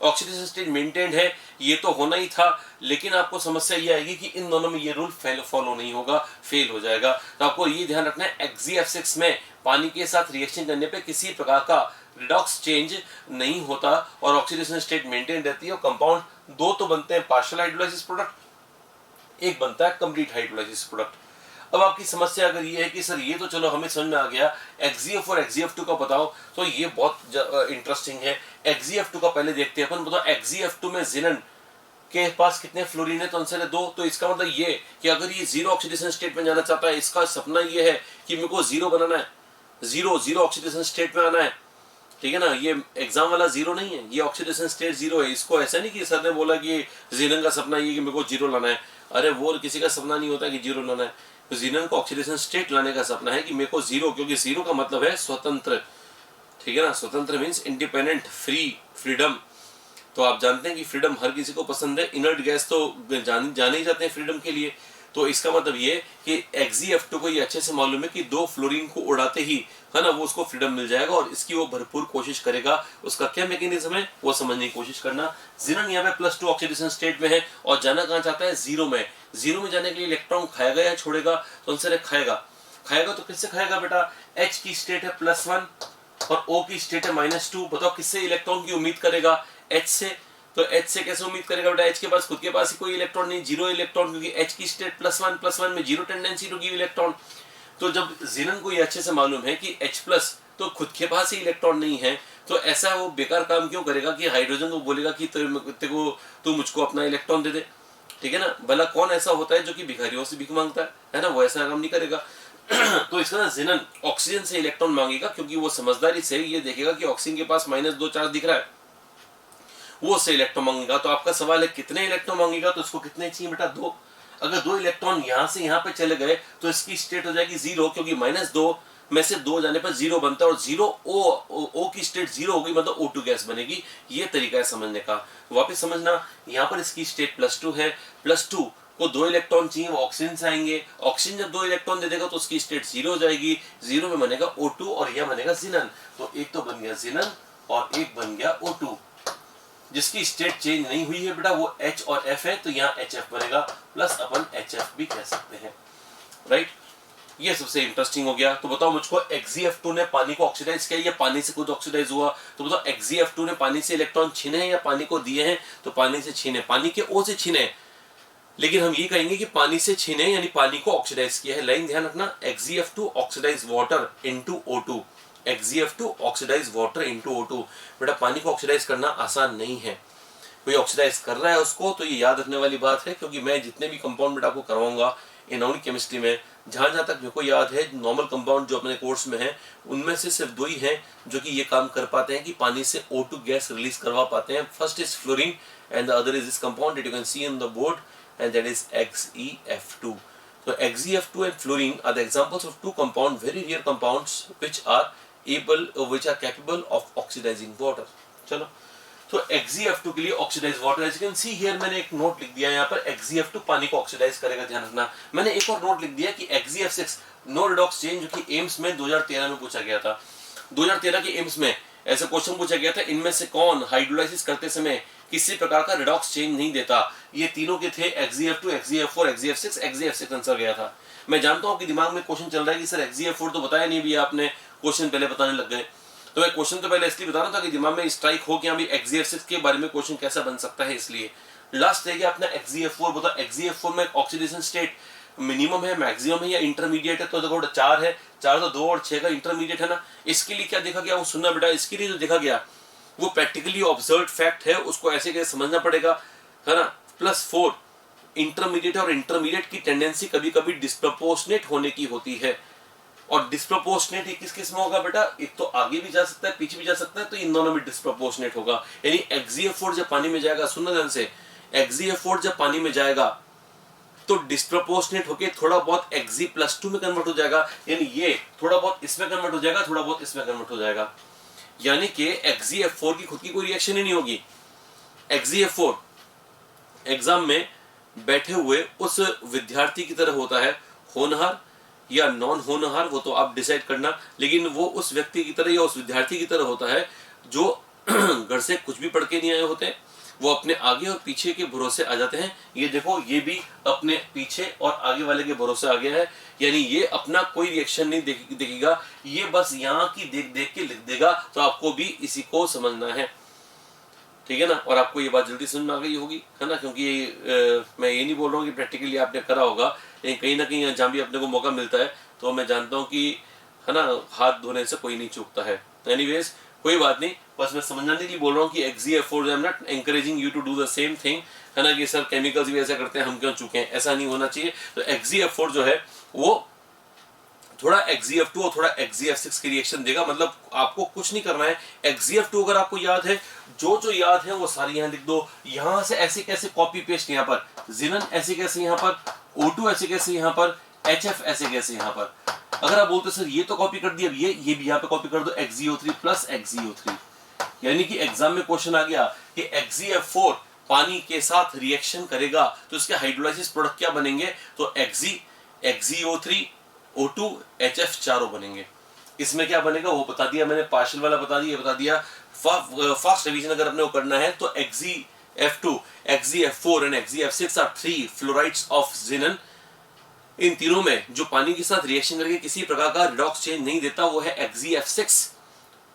ऑक्सीडेशन स्टेट मेंटेन्ड है, ये तो होना ही था, लेकिन आपको समस्या ये आएगी कि इन दोनों में ये रूल फॉलो नहीं होगा, फेल हो जाएगा। तो आपको ये ध्यान रखना है XgF6 में पानी के साथ रिएक्शन करने पे किसी प्रकार का रिडॉक्स चेंज नहीं होता और ऑक्सीडेशन स्टेट मेंटेन रहती है। और कंपाउंड 2 तो बनते हैं पार्शियल हाइड्रोलाइसिस प्रोडक्ट, एक बनता है कंप्लीट हाइड्रोलाइसिस प्रोडक्ट। अब आपकी समस्या अगर ये है कि सर ये तो चलो हमें समझ में आ गया, XgF और XgF2 का बताओ, तो ये बहुत इंटरेस्टिंग है। XgF2 का पहले देखते हैं अपन। बताओ XgF2 में जिनन के पास कितने फ्लोरीन है, तो आंसर है 2। तो इसका मतलब ये कि अगर ये 0 ऑक्सीडेशन स्टेट में जाना चाहता है, इसका सपना ये है कि मेरे को 0 बनाना है, 0 ऑक्सीडेशन स्टेट में आना है, ठीक है ना। ये एग्जाम वाला 0 नहीं है, ये ऑक्सीडेशन स्टेट 0 है। इसको ऐसा नहीं कि सर ने बोला कि जिनन का सपना ये कि मेरे को 0 लाना है। अरे वो किसी का सपना नहीं होता कि 0 लाना है। तो जिनन को ऑक्सीडेशन स्टेट लाने का सपना है कि मेरे को 0, क्योंकि 0 का मतलब है स्वतंत्र, ठीक है ना। स्वतंत्र मीन्स इंडिपेंडेंट, फ्रीडम। तो आप जानते हैं कि फ्रीडम हर किसी को पसंद है। इनर्ट गैस तो जाने ही जाते हैं फ्रीडम के लिए। तो इसका मतलब ये कि XgF2 को ये अच्छे से मालूम है कि 2 फ्लोरीन को उड़ाते ही, है ना, वो उसको फ्रीडम मिल जाएगा, और इसकी वो भरपूर कोशिश करेगा। उसका क्या मैकेनिज्म है वो समझने की कोशिश करना। जिनन यहाँ पे +2 ऑक्सीडेशन स्टेट में है और जाना कहाँ चाहता है, 0 में। 0 में जाने के लिए इलेक्ट्रॉन खाएगा या छोड़ेगा, तो आंसर है खाएगा। खाएगा तो किससे खाएगा बेटा, H की स्टेट है +1 और O की स्टेट है -2। बताओ किससे इलेक्ट्रॉन की उम्मीद करेगा, H से। तो H से कैसे उम्मीद करेगा बेटा, H के पास खुद के पास ही कोई इलेक्ट्रॉन नहीं, 0 इलेक्ट्रॉन, क्योंकि H की स्टेट +1 में 0 टेंडेंसी टू गिव इलेक्ट्रॉन। तो जब जिनन को ये अच्छे से मालूम है कि H+ तो खुद के पास ही इलेक्ट्रॉन नहीं है, तो ऐसा वो बेकार काम क्यों करेगा कि हाइड्रोजन को बोलेगा कि तू मुझको अपना इलेक्ट्रॉन दे दे, ठीक है ना। भला कौन ऐसा होता है जो कि भिखारियों से भीख मांगता है ना, वो ऐसा काम नहीं करेगा। तो इसका जिनन ऑक्सीजन से इलेक्ट्रॉन मांगेगा, क्योंकि वो समझदारी से ये देखेगा कि ऑक्सीजन के पास -2 चार्ज दिख रहा है, वो उससे इलेक्ट्रॉन मांगेगा। तो आपका सवाल है कितने इलेक्ट्रॉन मांगेगा, तो इसको कितने चाहिए बेटा, 2। अगर 2 इलेक्ट्रॉन यहां से यहां पे चले गए तो इसकी स्टेट हो जाएगी 0, क्योंकि -2 में से 2 जाने पर 0 बनता है, और 0 O की स्टेट 0 हो गई, मतलब O2 गैस बनेगी। ये तरीका है समझने का। वापस समझना, यहाँ पर इसकी स्टेट +2 है, +2 को 2 इलेक्ट्रॉन चाहिए, वो ऑक्सीजन से आएंगे। ऑक्सीजन जब 2 इलेक्ट्रॉन दे देगा तो उसकी स्टेट 0 हो जाएगी, 0 में बनेगा O2 और यह बनेगा जिनन। तो एक तो बन गया जिनन और एक बन गया O2। जिसकी स्टेट चेंज नहीं हुई है बेटा वो H और F है, तो यहाँ HF बनेगा, प्लस अपन HF भी कह सकते हैं, राइट। ये सबसे इंटरेस्टिंग हो गया। तो बताओ मुझको, XgF2 ने पानी को ऑक्सीडाइज किया या पानी से खुद ऑक्सीडाइज हुआ, तो बताओ XgF2 ने पानी से इलेक्ट्रॉन छीने हैं या पानी को दिए हैं, तो पानी से छीने, पानी के O से छीने। लेकिन हम ये कहेंगे कि पानी से छीने यानी पानी को ऑक्सीडाइज किया है। लाइन ध्यान रखना, XgF2 oxidise water into O2, XgF2 oxidise water into O2। बेटा पानी को ऑक्सीडाइज करना आसान नहीं है, कोई ऑक्सीडाइज कर रहा है उसको, तो ये याद रखने वाली बात है, क्योंकि मैं जितने भी कंपाउंड बेटा आपको करवाऊंगा इनऑर्गेनिक केमिस्ट्री में, जहां तक मेरे को याद है नॉर्मल कंपाउंड जो अपने कोर्स में है, उनमें से सिर्फ 2 ही हैं जो कि ये काम कर पाते हैं कि पानी से O2 गैस रिलीज करवा पाते हैं। First is fluorine and the other is this compound that you can C in the board, and that is XeF2. So XeF2 and fluorine are the examples of 2 compound, very rare compounds which are capable of oxidizing water. चलो, तो XeF2 के लिए oxidise water, as you can see here, मैंने एक note लिख दिया यहाँ पर, XeF2 पानी को ऑक्सीडाइज करेगा, ध्यान रखना। मैंने एक और नोट लिख दिया कि XeF6 नो रिडॉक्स चेंज, जो कि एम्स में 2013 में पूछा गया था। 2013 के एम्स में ऐसा क्वेश्चन पूछा गया था, इनमें से कौन हाइड्रोलाइसिस करते समय किसी प्रकार का रिडॉक्स चेंज नहीं देता। ये तीनों के थे XeF2, XeF4, XeF6, XeF6 answer गया था। मैं जानता हूं कि दिमाग में क्वेश्चन चल रहा है कि सर XeF4 तो बताया नहीं भैया आपने, क्वेश्चन पहले बताने लग गए। तो मैं क्वेश्चन तो पहले इसलिए बता रहा था कि दिमाग में स्ट्राइक हो कि अभी XeF6 के बारे में क्वेश्चन कैसा बन सकता है, इसलिए। लास्ट रह गया अपना XeF4। बता XeF4 में ऑक्सीडेशन स्टेट मिनिमम है, मैक्सिमम है या इंटरमीडिएट है? तो देखो 4 है, 4 तो 2 और 6 का इंटरमीडिएट है ना। इसके लिए क्या देखा गया वो सुनना बेटा, इसके लिए जो देखा गया वो प्रैक्टिकली ऑब्जर्व फैक्ट है, उसको ऐसे कैसे समझना पड़ेगा, है ना। +4 इंटरमीडिएट, और इंटरमीडिएट की टेंडेंसी कभी कभी डिस्प्रपोर्शनेट होने की होती है। और डिस्प्रपोर्शनेट ही किस किस में होगा बेटा? एक तो आगे भी जा सकता है, पीछे भी जा सकता है, तो इन दोनों में डिस्प्रपोर्शनेट होगा। यानी XeF4 जब पानी में जाएगा, सुनना ध्यान से, XeF4 जब पानी में जाएगा तो डिस्प्रपोर्शनेट होके थोड़ा बहुत Xe+2 में कन्वर्ट हो जाएगा। यानी ये थोड़ा बहुत इसमें कन्वर्ट हो जाएगा, थोड़ा बहुत इसमें कन्वर्ट हो जाएगा। यानी कि XeF4 की खुद की कोई रिएक्शन ही नहीं होगी। XeF4 एग्जाम में बैठे हुए उस विद्यार्थी की तरह होता है, होनहार या नॉन होनहार वो तो आप डिसाइड करना, लेकिन वो उस व्यक्ति की तरह या उस विद्यार्थी की तरह होता है जो घर से कुछ भी पढ़ के नहीं आए होते हैं, वो अपने आगे और पीछे के भरोसे आ जाते हैं। ये देखो, ये भी अपने पीछे और आगे वाले के भरोसे आ गया है, यानी ये अपना कोई रिएक्शन नहीं देखेगा, ये बस यहाँ की देख देख के लिख देगा। तो आपको भी इसी को समझना है, ठीक है ना। और आपको ये बात जल्दी समझ में आ गई होगी, है ना, क्योंकि मैं ये नहीं बोल रहा हूँ कि प्रैक्टिकली आपने करा होगा, लेकिन कहीं ना कहीं जहाँ भी अपने को मौका मिलता है तो मैं जानता हूँ कि, है ना, हाथ धोने से कोई नहीं चूकता है। एनीवेज कोई बात नहीं, बस मैं समझाने के लिए बोल रहा हूँ कि XeF4 I am not encouraging you to do the same thing, है ना, कि सर केमिकल्स भी ऐसा करते हैं हम क्यों चूकें, ऐसा नहीं होना चाहिए। तो XeF4 जो है वो थोड़ा XeF2 और थोड़ा XeF6 की रिएक्शन देगा। मतलब आपको कुछ नहीं करना है। XeF2 अगर आपको याद है, जो याद है वो सारी यहाँ लिख दो। यहाँ से ऐसे कैसे कॉपी पेस्ट, यहाँ पर जिनन ऐसे कैसे, यहाँ पर O2 ऐसे कैसे, यहाँ पर HF ऐसे कैसे, यहाँ पर। अगर आप बोलते सर ये तो कॉपी कर दिया, ये भी यहाँ पे कॉपी कर दो, XeO3 प्लस XeO3। यानी कि एग्जाम में क्वेश्चन आ गया कि XeF4 पानी के साथ रिएक्शन करेगा तो इसके हाइड्रोलाइसिस प्रोडक्ट क्या बनेंगे? तो XeO3 O2 HF चारों बनेंगे। इसमें क्या बनेगा वो बता दिया मैंने, पार्शियल वाला बता दिया। फास्ट रिवीजन अगर अपने को करना है तो XeF2, XeF4 and XeF6 are 3 fluorides of xenon. इन तीनों में जो पानी के साथ रिएक्शन करके किसी प्रकार का रिडॉक्स चेंज नहीं देता वो है XeF6,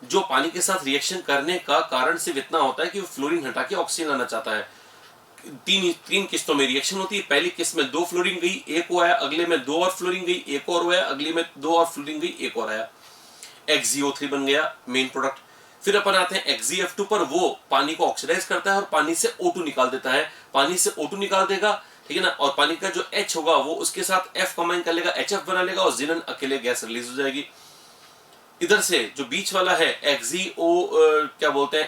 जो पानी के साथ रिएक्शन करने का कारण सिर्फ इतना होता है कि वो फ्लोरीन हटा के ऑक्सीजन लाना चाहता है। तीन किस्तों में रिएक्शन होती है। पहली किस्त में 2 फ्लोरीन गई, एक और आया, अगले में 2 और फ्लोरीन गई, एक और आया, अगले में 2 और फ्लोरीन गई, एक और आया, XeO3 बन गया मेन प्रोडक्ट। फिर अपन आते हैं XeF2 पर, वो पानी को ऑक्सीडाइज करता है और पानी से O2 निकाल देता है। पानी से O2 निकाल देगा, ठीक है ना, और पानी का जो H होगा वो उसके साथ F कंबाइन कर लेगा, HF बना लेगा और जिनन अकेले गैस रिलीज हो जाएगी। इधर से जो बीच वाला है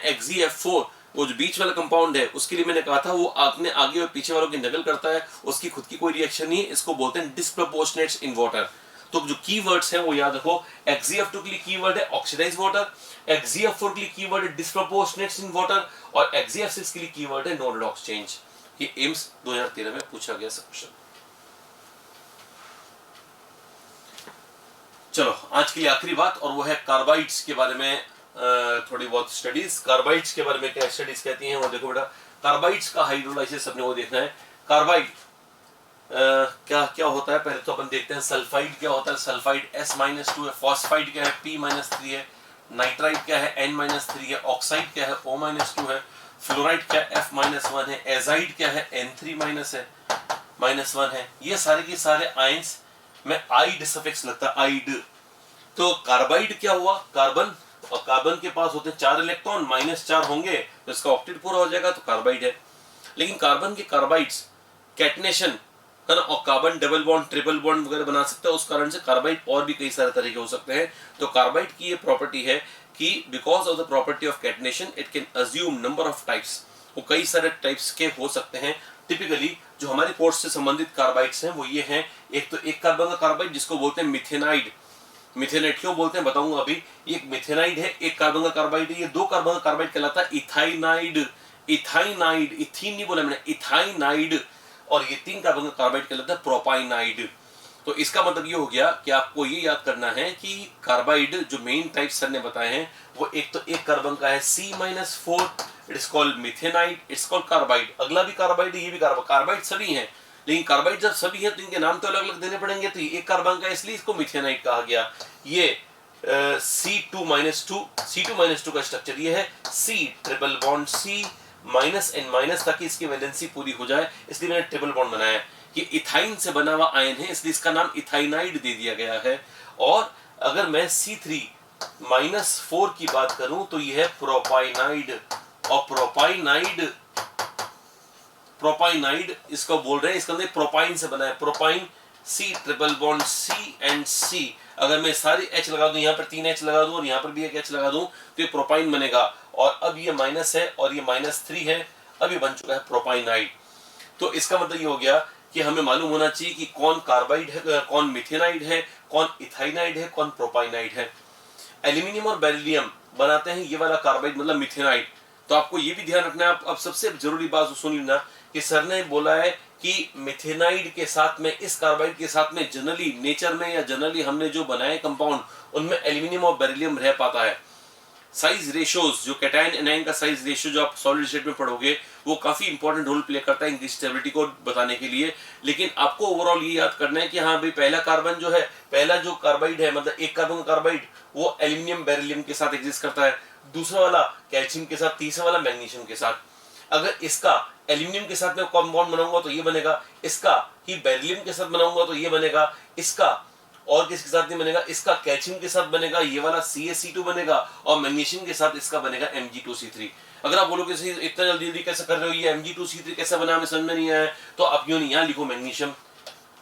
XeF4, वो जो बीच वाला कंपाउंड है उसके लिए मैंने कहा था वो अपने आगे और पीछे वालों की नकल करता है, उसकी खुद की कोई रिएक्शन नहीं है। इसको बोलते हैं डिस्प्रपोर्शनेट्स इन वाटर। तो जो कीवर्ड्स हैं वो याद रखो, XeF2 के लिए कीवर्ड है ऑक्सीडाइज वाटर, XeF4 के लिए कीवर्ड है डिस्प्रपोर्शनेट्स इन वाटर, और XeF6 के लिए कीवर्ड है नो रिडॉक्स चेंज। ये एम्स 2013 में पूछा गया क्वेश्चन। चलो आज के लिए आखिरी बात, और वो है कार्बाइड्स के बारे में थोड़ी बहुत स्टडीज। कार्बाइड्स के बारे में क्या स्टडीज कहती हैं वो देखो बेटा। कार्बाइड्स का हाइड्रोलाइसिस अपने को देखना है। कार्बाइड क्या क्या होता है पहले तो अपन देखते हैं। सल्फाइड क्या होता है? सल्फाइड S-2 है, फॉस्फाइड क्या है? P-3 है, नाइट्राइड क्या है? N-3 है, ऑक्साइड क्या है? O-2 है, फ्लोराइड क्या है? F-1 है, एजाइड क्या है? N3- है, -1 है। ये सारे के सारे आयंस में आइड सफिक्स लगता है, आइड। तो कार्बाइड क्या हुआ? कार्बन, और कार्बन के पास होते हैं 4 इलेक्ट्रॉन, -4 होंगे तो इसका ऑक्टेट पूरा हो जाएगा, तो कार्बाइड है। लेकिन कार्बन के कार्बाइड्स कैटनेशन, है ना, और carbon double bond triple bond वगैरह बना सकता है, उस कारण से कार्बाइड और भी कई सारे तरीके हो सकते हैं। तो कार्बाइड की ये प्रॉपर्टी है कि because of the property of catenation it can assume number of types. वो कई सारे टाइप्स के हो सकते हैं। टिपिकली जो हमारे कोर्स से संबंधित कार्बाइड्स हैं वो ये हैं। एक तो एक कार्बन का कार्बाइड जिसको बोलते हैं मिथेनाइड। मिथेनाइड क्यों बोलते हैं बताऊंगा अभी। एक मिथेनाइड है, एक कार्बन का कार्बाइड है। ये 2 कार्बन का कार्बाइड कहलाता है इथाइनाइड। इथाइनाइड, इथीन नहीं बोला मैंने, इथाइनाइड। और ये 3 कार्बन का कार्बाइड कहलाता है प्रोपाइनाइड। तो तो इसका मतलब ये हो गया कि आपको ये याद करना है कि कार्बाइड जो मेन टाइप सर ने बताए हैं वो एक तो एक कार्बन का है C-4, it is called methanide, it's called carbide. अगला भी कार्बाइड है, ये भी कार्बाइड, कार्बाइड सभी हैं, लेकिन कार्बाइड जब सभी है तो इनके नाम तो अलग अलग देने पड़ेंगे। तो ये एक कार्बन का इसलिए इसको मिथेनाइड कहा गया। ये C2-2 का स्ट्रक्चर ये है, C triple bond C minus N minus, ताकि इसकी वैलेंसी पूरी हो जाए, इसलिए मैंने ट्रिपल बॉन्ड बनाया। ये इथाइन से बना हुआ आयन है, इसलिए इसका नाम इथाइनाइड दे दिया गया है। और अगर मैं C3-4 की बात करूं तो यह है प्रोपाइनाइड, और प्रोपाइनाइड इसको बोल रहे हैं, इसका मतलब प्रोपाइन से बना है। Propyne C triple bond C and C, अगर मैं सारी H लगा दूं, यहाँ पर 3 H लगा दूं और यहाँ पर भी एक H लगा दूं तो ये प्रोपाइन बनेगा। और अब ये माइनस है और ये -3 है, अब ये बन चुका है प्रोपाइनाइड। तो इसका मतलब ये हो गया कि हमें मालूम होना चाहिए कि कौन कार्बाइड है, कौन मिथेनाइड है, कौन इथाइनाइड है, कौन प्रोपाइनाइड है। एल्यूमिनियम और बेरिलियम बनाते हैं ये वाला कार्बाइड, मतलब मिथेनाइड। तो आपको ये भी ध्यान रखना है। अब सबसे जरूरी बात सुन लेना कि सर ने बोला है कि मिथेनाइड के साथ में, इस कार्बाइड के साथ में जनरली नेचर में या जनरली हमने जो बनाए कंपाउंड उनमें एल्यूमिनियम और बेरिलियम रह पाता है। साइज रेशियोज, जो कैटायन एनायन का साइज रेशियो जो आप सॉलिड स्टेट में पढ़ोगे वो काफी इंपॉर्टेंट रोल प्ले करता है इनकी स्टेबिलिटी को बताने के लिए। लेकिन आपको ओवरऑल ये याद करना है कि हाँ भाई, पहला कार्बन जो है, पहला जो कार्बाइड है, मतलब एक कार्बन का कार्बाइड, वो एल्यूमिनियम बेरिलियम के साथ एग्जिस्ट करता है, दूसरा वाला कैल्शियम के साथ, तीसरा वाला मैग्नीशियम के साथ। अगर इसका एल्यूमिनियम के साथ में कंपाउंड बनाऊंगा तो ये बनेगा, इसका ही बेरिलियम के साथ बनाऊंगा तो ये बनेगा, इसका और किसके साथ नहीं बनेगा, इसका कैल्शियम के साथ बनेगा, ये वाला CaC2 बनेगा, और मैग्नीशियम के साथ इसका बनेगा Mg2C3। अगर आप बोलोगे इतना जल्दी जल्दी कैसे कर रहे हो, ये Mg2C3 कैसे बना, हमें समझ में नहीं आया, तो आप यूं नहीं, यहाँ लिखो मैग्नीशियम।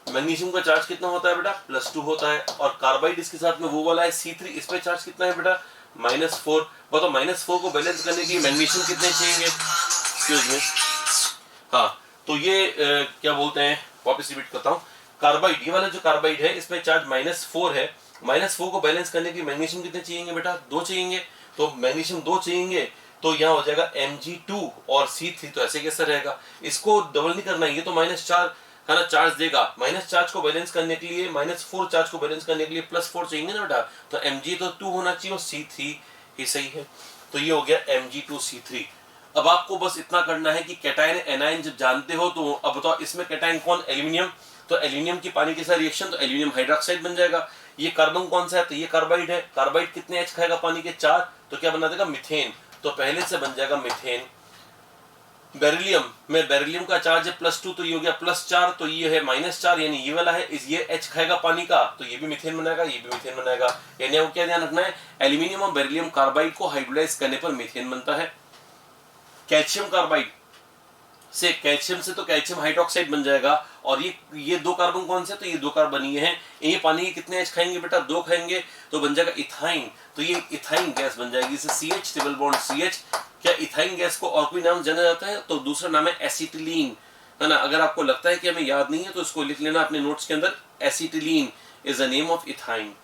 मैग्नीशियम का चार्ज कितना होता है बेटा, +2 होता है, और कार्बाइड इसके साथ में वो वाला है C3, इस पे चार्ज कितना है बेटा, -4। बताओ -4 को बैलेंस करने के लिए मैग्नीशियम कितने चाहिए, एक्सक्यूज मी, हाँ, तो ये क्या बोलते हैं, वापस रिपीट करता हूँ। कार्बाइड, ये वाला जो कार्बाइड है इसमें चार्ज -4 है, -4 को बैलेंस करने के लिए मैग्नीशियम कितने चाहिए बेटा, 2 चाहिए। तो मैग्नीशियम 2 चाहिए, तो यहाँ हो जाएगा Mg2 और C3, तो ऐसे कैसे रहेगा, इसको डबल नहीं करना है, ये तो -4 है ना चार्ज देगा, माइनस चार्ज को बैलेंस करने के लिए, -4 चार्ज को बैलेंस करने के लिए +4 चाहिए ना बेटा, तो Mg तो 2 होना चाहिए और C3 ही सही है। तो ये हो गया Mg2C3। अब आपको बस इतना करना है कि कैटायन एनायन जब जानते हो तो अब बताओ इसमें कैटायन कौन, एल्यूमिनियम, तो एल्यूमिनियम की पानी के साथ रिएक्शन, तो एल्यूमिनियम हाइड्रोक्साइड बन जाएगा। ये कार्बन कौन सा है, तो ये कार्बाइड है, कार्बाइड कितने H खाएगा पानी के, 4, तो क्या बना देगा, मीथेन, तो पहले से बन जाएगा मीथेन। बेरिलियम में, बेरिलियम का चार्ज है +2, तो ये हो गया +4, तो ये है -4, यानी ये वाला है, ये H खाएगा पानी का, तो ये भी मीथेन बनाएगा, ये भी मीथेन बनाएगा। यानी आपको क्या ध्यान रखना है, एल्यूमिनियम और बेरिलियम कार्बाइड को हाइड्रोलाइज करने पर मीथेन बनता है। कैल्शियम कार्बाइड से, कैल्शियम से तो कैल्शियम हाइड्रोक्साइड बन जाएगा, और ये 2 कार्बन कौन से, तो ये 2 कार्बन ये हैं, ये पानी के कितने H खाएंगे बेटा, 2 खाएंगे, तो बन जाएगा इथाइन, तो ये इथाइन गैस बन जाएगी। इसे CH ट्रिपल बॉन्ड CH। क्या इथाइन गैस को और कोई नाम जाना जाता है, तो दूसरा नाम है एसिटिलीन, है ना। अगर आपको लगता है कि हमें याद नहीं है तो इसको लिख लेना अपने नोट्स के अंदर, acetylene is the name of ethyne.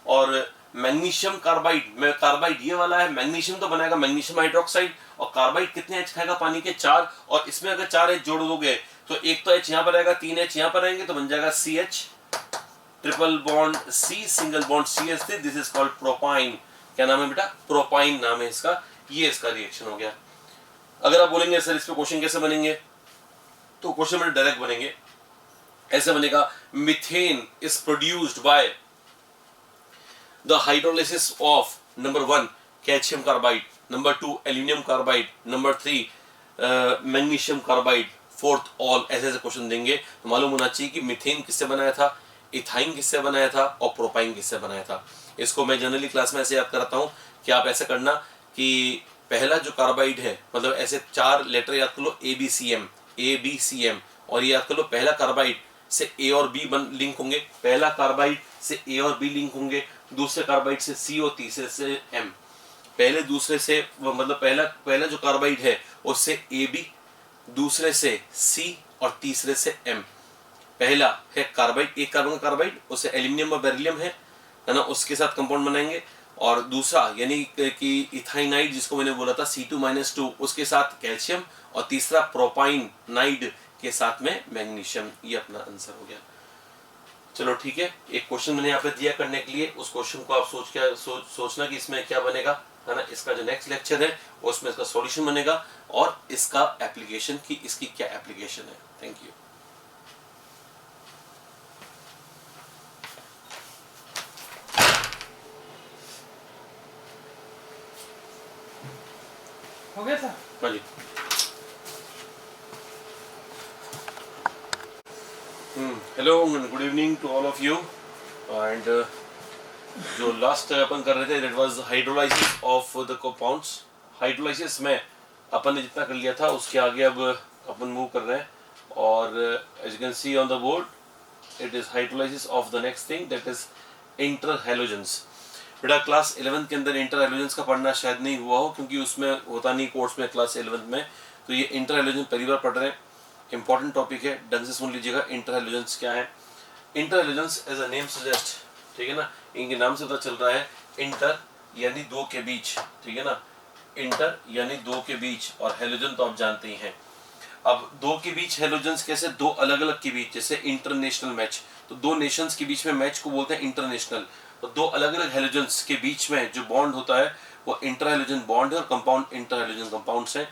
और मैग्नीशियम कार्बाइड में, कार्बाइड ये वाला है, मैग्नीशियम तो बनाएगा मैग्नीशियम हाइड्रोक्साइड, और कार्बाइड कितने H खाएगा पानी के, 4, और इसमें अगर 4 H जोड़ दोगे तो एक तो H यहाँ पर आएगा, 3 H यहाँ पर आएंगे, तो बन जाएगा CH triple bond C single bond CH3, this is called propyne. क्या नाम है बेटा, प्रोपाइन नाम है इसका, ये इसका रिएक्शन हो गया। अगर आप बोलेंगे सर इस पे क्वेश्चन कैसे बनेंगे, तो क्वेश्चन में डायरेक्ट बनेंगे, ऐसे बनेगा, methane is produced by the hydrolysis of number 1 calcium carbide, number 2 aluminum carbide, number 3 magnesium carbide, 4th all, ऐसे ऐसे क्वेश्चन देंगे। तो मालूम होना चाहिए कि मीथेन किससे बनाया था, इथाइन किससे बनाया था, और प्रोपाइन किससे बनाया था। इसको मैं जनरली क्लास में ऐसे याद कराता हूँ कि आप ऐसे करना कि पहला जो कार्बाइड है, मतलब ऐसे 4 लेटर याद कर लो, ABCM, और ये याद कर लो पहला कार्बाइड से A और B लिंक होंगे, पहला कार्बाइड से A और B लिंक होंगे, दूसरे कार्बाइड से C और तीसरे से M। पहले दूसरे से मतलब पहला जो कार्बाइड है उससे AB, दूसरे से C और तीसरे से M। पहला है कार्बाइड, एक कार्बन का कार्बाइड, उससे एल्यूमिनियम और बेरिलियम है ना, उसके साथ कंपाउंड बनाएंगे। और दूसरा यानी कि इथाइनाइड जिसको मैंने बोला था C2-2, उसके साथ कैल्शियम, और तीसरा प्रोपाइनाइड के साथ में मैग्नीशियम। ये अपना आंसर हो गया। चलो ठीक है, एक क्वेश्चन मैंने यहाँ पे दिया करने के लिए, उस क्वेश्चन को आप सोचना कि इसमें क्या बनेगा, है ना। इसका जो नेक्स्ट लेक्चर है उसमें इसका सॉल्यूशन बनेगा और इसका एप्लीकेशन की इसकी क्या एप्लीकेशन है। Thank you. हो गया था। हाँ जी। Hello, good evening to all of you. And जो लास्ट अपन कर रहे थे that was hydrolysis of the compounds. Hydrolysis में अपन ने जितना कर लिया था उसके आगे अब अपन मूव कर रहे हैं, और as you can see on the board it is hydrolysis of the next thing that is interhalogens. बेटा क्लास 11 के अंदर इंटरहैलोजेंस का पढ़ना शायद नहीं हुआ हो, क्योंकि उसमें होता नहीं कोर्स में क्लास 11 में। तो ये इंटरहैलोजन पहली बार पढ़ रहे हैं, इंपॉर्टेंट टॉपिक है, ढंग से सुन लीजिएगा। इंटरहैलोजेंस क्या है? इंटरहैलोजेंस एज अ नेम सजेस्ट, ठीक है ना, इनके नाम से पता चल रहा है इंटर यानी दो के बीच, ठीक है ना, इंटर यानी दो के बीच, और हैलोजन तो आप जानते ही हैं। अब दो के बीच हैलोजेंस कैसे? दो अलग अलग के बीच, जैसे इंटरनेशनल मैच, तो दो नेशंस के बीच में मैच को बोलते हैं इंटरनेशनल। तो दो अलग अलग हैलोजेंस के बीच में जो बॉन्ड होता है वो इंटरहैलोजन बॉन्ड है, और कंपाउंड इंटरहैलोजन कंपाउंड्स हैं।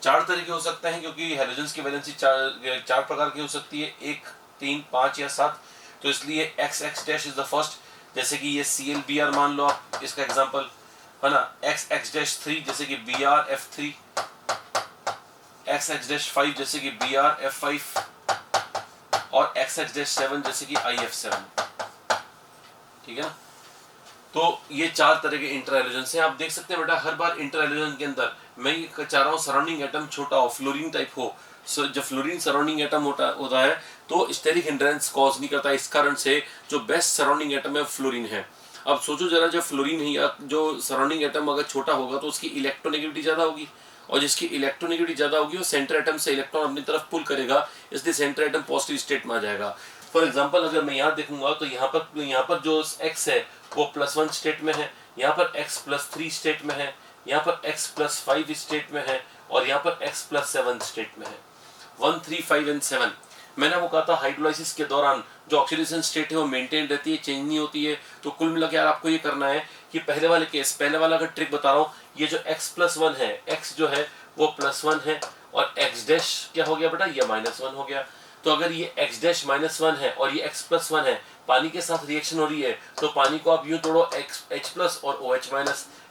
चार तरह के हो सकते हैं, क्योंकि हैलोजेंस की वैलेंसी चार प्रकार की हो सकती है, 1, 3, 5 या 7। तो इसलिए XX dash is the first, जैसे कि ये ClBr मान लो आप, इसका एग्जांपल है ना। XX-3 जैसे कि BrF3, XX-5 जैसे कि BrF5, और XX-7 जैसे कि IF7, ठीक है ना। तो ये चार तरह के इंटरहैलोजेंस हैं। आप देख सकते हैं बेटा, हर बार इंटरहैलोजन के अंदर मैं ये चाह रहा हूँ सराउंडिंग एटम छोटा हो, फ्लोरीन टाइप हो। जब फ्लोरीन सराउंडिंग एटम होता है तो स्टेरिक हिंड्रेंस कॉज नहीं करता। इस कारण से जो बेस्ट सराउंडिंग एटम है फ्लोरीन है। अब सोचो जरा, जब फ्लोरीन है या जो सराउंडिंग एटम अगर छोटा होगा तो उसकी इलेक्ट्रोनेगेटिविटी ज्यादा होगी, और जिसकी इलेक्ट्रोनेगेटिविटी ज्यादा होगी वो सेंटर एटम से इलेक्ट्रॉन अपनी तरफ पुल करेगा, इसलिए सेंटर एटम पॉजिटिव स्टेट में आ जाएगा। फॉर एग्जाम्पल अगर मैं यहाँ देखूंगा तो यहाँ पर जो X है वो +1 स्टेट में है, यहाँ पर X+3 स्टेट में है, यहाँ पर X+5 स्टेट में है, और यहाँ पर X+7 स्टेट में है। 1, 3, 5 एंड 7। मैंने वो कहा था हाइड्रोलाइसिस के दौरान जो ऑक्सीडेशन स्टेट है वो मेंटेन रहती है, चेंज नहीं होती है। तो कुल मिला के यार आपको ये करना है कि पहले वाला का ट्रिक बता रहा हूँ। ये जो X+1 है, X जो है वो +1 है, और X डैश क्या हो गया बेटा? ये -1 हो गया। तो अगर ये X डैश -1 है और ये X+1 है, पानी के साथ रिएक्शन हो रही है, तो पानी को आप यूं तोड़ो H+ और OH-,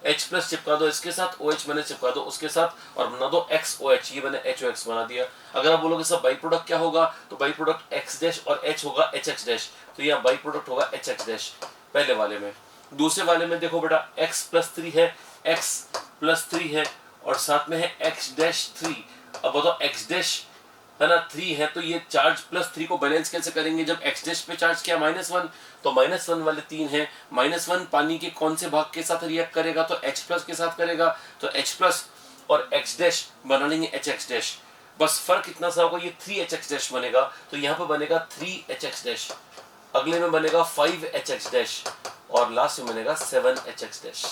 H+ चिपका दो इसके साथ, OH- चिपका दो उसके साथ, और बना दो XOH, ये मैंने HOX बना दिया। अगर आप बोलोगे सब बाई प्रोडक्ट क्या होगा, तो बाई प्रोडक्ट X डैश और H होगा HX डैश, तो यहाँ बाई प्रोडक्ट होगा HX डैश पहले वाले में। दूसरे वाले में देखो बेटा, X+3 है, X+3 है, और साथ में है X-3। अब बताओ X डैश है ना 3 है, तो ये चार्ज +3 को बैलेंस कैसे करेंगे? जब X डैश पे चार्ज किया -1, तो -1 वाले 3 है, -1 पानी के कौन से भाग के साथ रिएक्ट करेगा? तो H+ के साथ करेगा, तो H+ और X डैश बना लेंगे HX डैश। बस फर्क इतना सा होगा, ये 3HX डैश बनेगा, तो यहाँ पे बनेगा 3HX डैश, अगले में बनेगा 5HX डैश, और लास्ट में बनेगा 7HX डैश।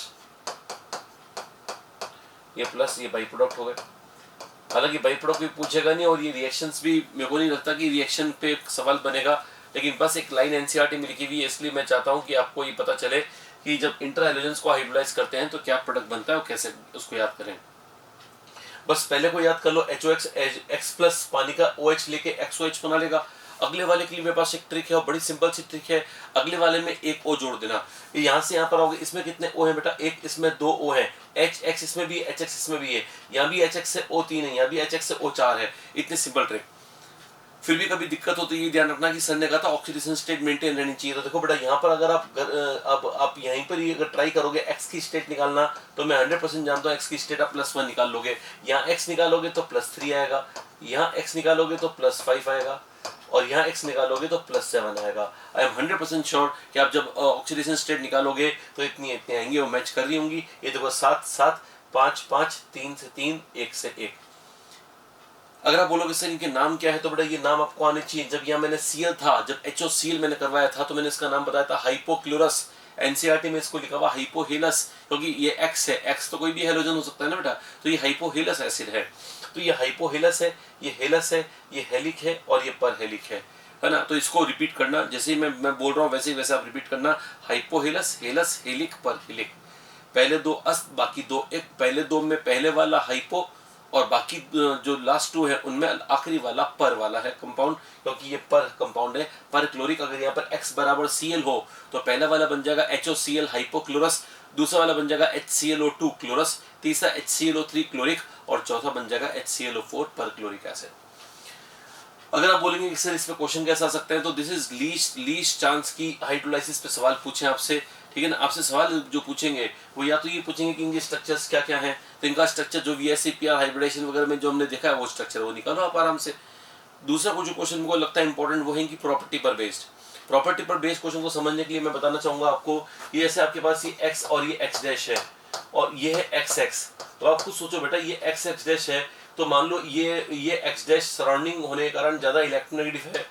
ये प्लस ये बाई प्रोडक्ट हो गए। हालांकि बाई प्रोडक्ट भी पूछेगा नहीं, और ये रिएक्शंस भी मेरे को नहीं लगता कि रिएक्शन पे सवाल बनेगा, लेकिन बस एक लाइन एनसीईआरटी में लिखी हुई है, इसलिए मैं चाहता हूं कि आपको ये पता चले कि जब इंटरहैलोजेंस को हाइब्रिडाइज करते हैं तो क्या प्रोडक्ट बनता है और कैसे उसको याद करें। बस पहले को याद कर लो, HOX X+ पानी का OH लेके XOH बना लेगा। अगले वाले के लिए मेरे पास एक ट्रिक है, और बड़ी सिंपल सी ट्रिक है। अगले वाले में एक O जोड़ देना, यहाँ से यहाँ पर आओगे, इसमें कितने O है बेटा? एक, इसमें 2 O है, HX इसमें भी, HX इसमें भी है, यहाँ भी HX से O3 है, यहाँ भी HX से O4 है। इतनी सिंपल ट्रिक। फिर भी कभी दिक्कत होती है, ये ध्यान रखना कि सर ने कहा था ऑक्सीडेशन स्टेट मेंटेन रहनी चाहिए। तो देखो बेटा, यहाँ पर अगर आप यहीं पर ही अगर ट्राई करोगे X की स्टेट निकालना, तो मैं 100% जानता हूँ X की स्टेट आप +1 निकाल लोगे। यहाँ X निकालोगे तो +3 आएगा, यहाँ X निकालोगे तो +5 आएगा, और यहाँ X निकालोगे तो +7 आएगा। आई एम 100% श्योर कि आप जब ऑक्सीडेशन स्टेट निकालोगे तो इतनी आएंगी, वो मैच कर रही होंगी। ये देखो 7, 7, 5, 5, 3 से 3, 1 से 1। अगर आप बोलोगे सर इनके नाम क्या है, तो बेटा ये नाम आपको आने चाहिए। जब यहाँ मैंने Cl था, जब HOCl मैंने करवाया था, तो मैंने इसका नाम बताया था हाइपोक्लोरस। एनसीईआरटी में इसको लिखा हुआ हाइपोहेलस, क्योंकि ये X है, X तो कोई भी हेलोजन हो सकता है ना बेटा, तो ये हाइपोहेलस एसिड है। तो ये हाइपोहेलस है, ये हेलस है, ये हेलिक है, और ये परहेलिक है। है ना। तो इसको रिपीट करना, जैसे ही मैं बोल रहा हूँ वैसे ही वैसे आप रिपीट करना। हाइपोहेलस, हेलस, हेलिक, परहिलिक। पहले दो अस्त, बाकी दो एक। पहले दो में पहले वाला हाइपो और बाकी जो लास्ट टू है उनमें आखिरी वाला पर वाला है कंपाउंड, क्योंकि ये पर कंपाउंड है। पर क्लोरिक। अगर यहाँ पर X बराबर Cl हो तो पहला वाला बन जाएगा HOCl हाइपोक्लोरस, दूसरा वाला बन जाएगा HClO2 क्लोरस, तीसरा HClO3 क्लोरिक और चौथा बन जाएगा HClO4 पर क्लोरिक एसिड। अगर आप बोलेंगे कि सर इसमें क्वेश्चन कैसे आ सकते हैं, तो दिस इज लीस्ट चांस की हाइड्रोलाइसिस पे सवाल पूछे आपसे, ठीक है ना। आपसे सवाल जो पूछेंगे वो या तो ये पूछेंगे कि इनके स्ट्रक्चर्स क्या क्या हैं, तो इनका स्ट्रक्चर जो VSEPR हाइब्रिडेशन वगैरह में जो हमने देखा है वो स्ट्रक्चर वो निकालो आप आराम से। दूसरा जो क्वेश्चन मुझे लगता है इंपॉर्टेंट वो है कि प्रॉपर्टी पर बेस्ड। प्रॉपर्टी पर बेस्ड क्वेश्चन को समझने के लिए मैं बताना चाहूंगा आपको, ये ऐसे आपके पास ये x और ये x डैश है और ये है XX, तो आप खुद सोचो बेटा ये x डैश है, तो मान लो ये x डैश सराउंडिंग होने के कारण ज्यादा इलेक्ट्रोनेगेटिव है,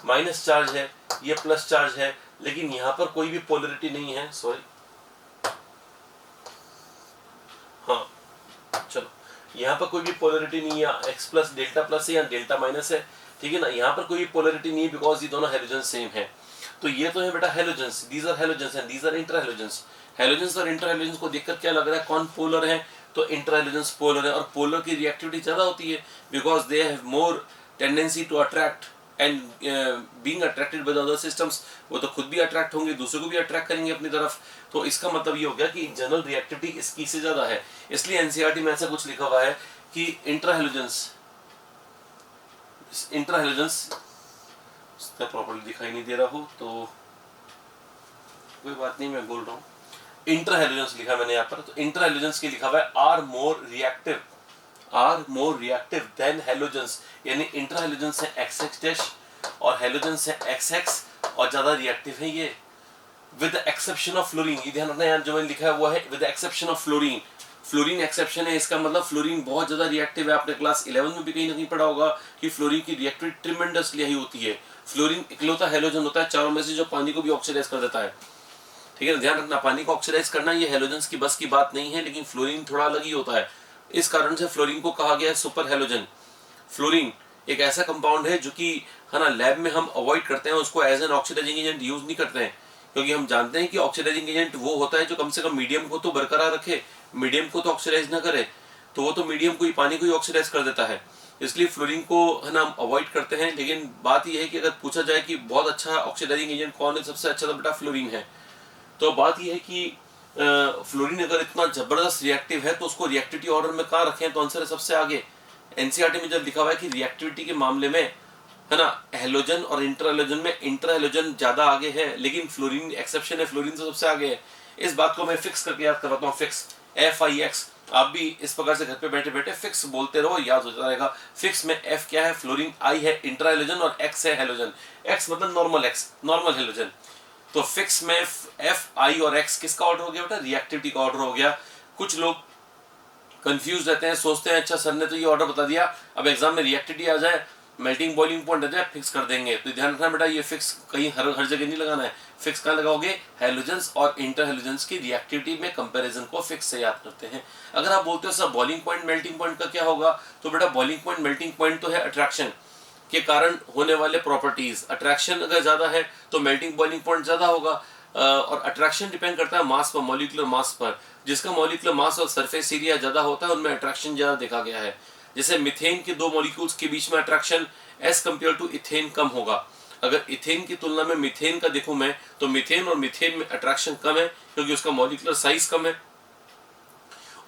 माइनस चार्ज है, ये प्लस चार्ज है, लेकिन यहाँ पर कोई भी पोलरिटी नहीं है। सॉरी, हाँ चलो, यहाँ पर कोई भी पोलरिटी नहीं है, x प्लस डेल्टा प्लस है या डेल्टा माइनस है, ठीक है ना। यहाँ पर कोई पोलरिटी नहीं है बिकॉज ये दोनों हेलोजन सेम है। तो ये तो है बेटा halogens, these are halogens and these are interhalogens. Halogens और इंटर हेलोजन्स को देखकर क्या लग रहा है, कौन पोलर है, तो इंटर हेलोजन्स पोलर है। और पोलर की रिएक्टिविटी ज्यादा होती है because they have more tendency to attract and being attracted by the other systems. वो तो खुद भी अट्रैक्ट होंगे, दूसरे को भी अट्रैक्ट करेंगे अपनी तरफ। तो इसका मतलब ये हो गया कि जनरल रिएक्टिविटी इसकी से ज्यादा है। इसलिए एनसीईआरटी में ऐसा कुछ लिखा हुआ है कि इंटर हेलोजन्स प्रॉपर्ली दिखाई नहीं दे रहा हो तो कोई बात नहीं, मैं बोल रहा हूँ इंटर हेलोजन्स लिखा है मैंने यहाँ पर। तो इंटर हेलोजन्स के लिखा हुआ है are more reactive than halogens, यानी इंटर हेलोजन्स है XX डैश और हेलोजन्स है XX और ज्यादा रिएक्टिव है ये, with the exception of fluorine. ये ध्यान रखना यार, जो मैंने लिखा है वो है with the exception of fluorine. Fluorine exception है, इसका मतलब फ्लोरीन बहुत ज्यादा रिएक्टिव है। आपने क्लास 11 में भी कहीं ना कहीं पढ़ा होगा कि फ्लोरीन की रिएक्टिविटी ट्रिमेंडसली हाई होती है। फ्लोरीन इकलौता हेलोजन होता है चारों में से जो पानी को भी ऑक्सीडाइज कर देता है, ठीक है ना। ध्यान रखना, पानी को ऑक्सीडाइज करना ये हेलोजन्स की बस की बात नहीं है, लेकिन फ्लोरीन थोड़ा अलग ही होता है। इस कारण से फ्लोरीन को कहा गया है सुपर हेलोजन। फ्लोरीन एक ऐसा कंपाउंड है जो कि है ना लैब में हम अवॉइड करते हैं, उसको as an oxidising agent use नहीं करते हैं, क्योंकि हम जानते हैं कि ऑक्सीडाइजिंग एजेंट वो होता है जो कम से कम मीडियम को तो बरकरार रखे, मीडियम को तो ऑक्सीडाइज ना करे। तो वो तो मीडियम को ही, पानी को ही ऑक्सीडाइज कर देता है, इसलिए फ्लोरीन को है ना हम अवॉइड करते हैं। लेकिन बात यह है कि अगर पूछा जाए कि बहुत अच्छा ऑक्सीडाइजिंग एजेंट कौन है, सबसे अच्छा तो बेटा फ्लोरीन है। तो बात यह है कि फ्लोरीन अगर इतना जबरदस्त रिएक्टिव है तो उसको रिएक्टिविटी ऑर्डर में कहाँ रखें, तो आंसर है सबसे आगे। एनसीईआरटी में जब लिखा हुआ है कि रिएक्टिविटी के मामले में है ना हेलोजन और इंटर हेलोजन में इंटर हेलोजन ज्यादा आगे है, लेकिन फ्लोरीन एक्सेप्शन है, फ्लोरीन तो सबसे आगे है। इस बात को मैं फिक्स करके याद करवाता हूँ, फिक्स FIX। आप भी इस प्रकार से घर पे बैठे बैठे फिक्स बोलते रहो, याद हो जाता रहेगा। फिक्स में F क्या है, फ्लोरीन, I है इंटर हेलोजन और X है हेलोजन। X मतलब नॉर्मल X, नॉर्मल हेलोजन। तो फिक्स में F, I और X किसका ऑर्डर हो गया बेटा, रिएक्टिविटी का ऑर्डर हो गया। कुछ लोग कंफ्यूज रहते हैं, सोचते हैं अच्छा सर ने तो ये ऑर्डर बता दिया, अब एग्जाम में रिएक्टिविटी आ जाए, मेल्टिंग बॉइलिंग पॉइंट आ जाए, फिक्स कर देंगे। तो ध्यान रखना बेटा, ये फिक्स कहीं हर जगह नहीं लगाना है। फिक्स कहाँ लगाओगे, हेलोजन्स और इंटर हेलोजन्स की रिएक्टिविटी में कंपैरिजन को फिक्स से याद करते हैं। अगर आप बोलते हो sir boiling point melting point का क्या होगा, तो बेटा बॉइलिंग पॉइंट मेल्टिंग पॉइंट तो है अट्रैक्शन के कारण होने वाले प्रॉपर्टीज। अट्रैक्शन अगर ज्यादा है तो मेल्टिंग बॉइलिंग पॉइंट ज्यादा होगा। और अट्रैक्शन डिपेंड करता है मास पर, मॉलिक्यूलर मास पर। जिसका मॉलिक्यूलर मास और सरफेस एरिया ज्यादा होता है उनमें अट्रैक्शन ज्यादा देखा गया है। जैसे मिथेन के दो मॉलिक्यूल्स के बीच में attraction as compare to ethane कम होगा। अगर इथेन की तुलना में मिथेन का देखूं मैं, तो मिथेन और मिथेन में अट्रैक्शन कम है क्योंकि उसका मॉलिक्यूलर साइज कम है,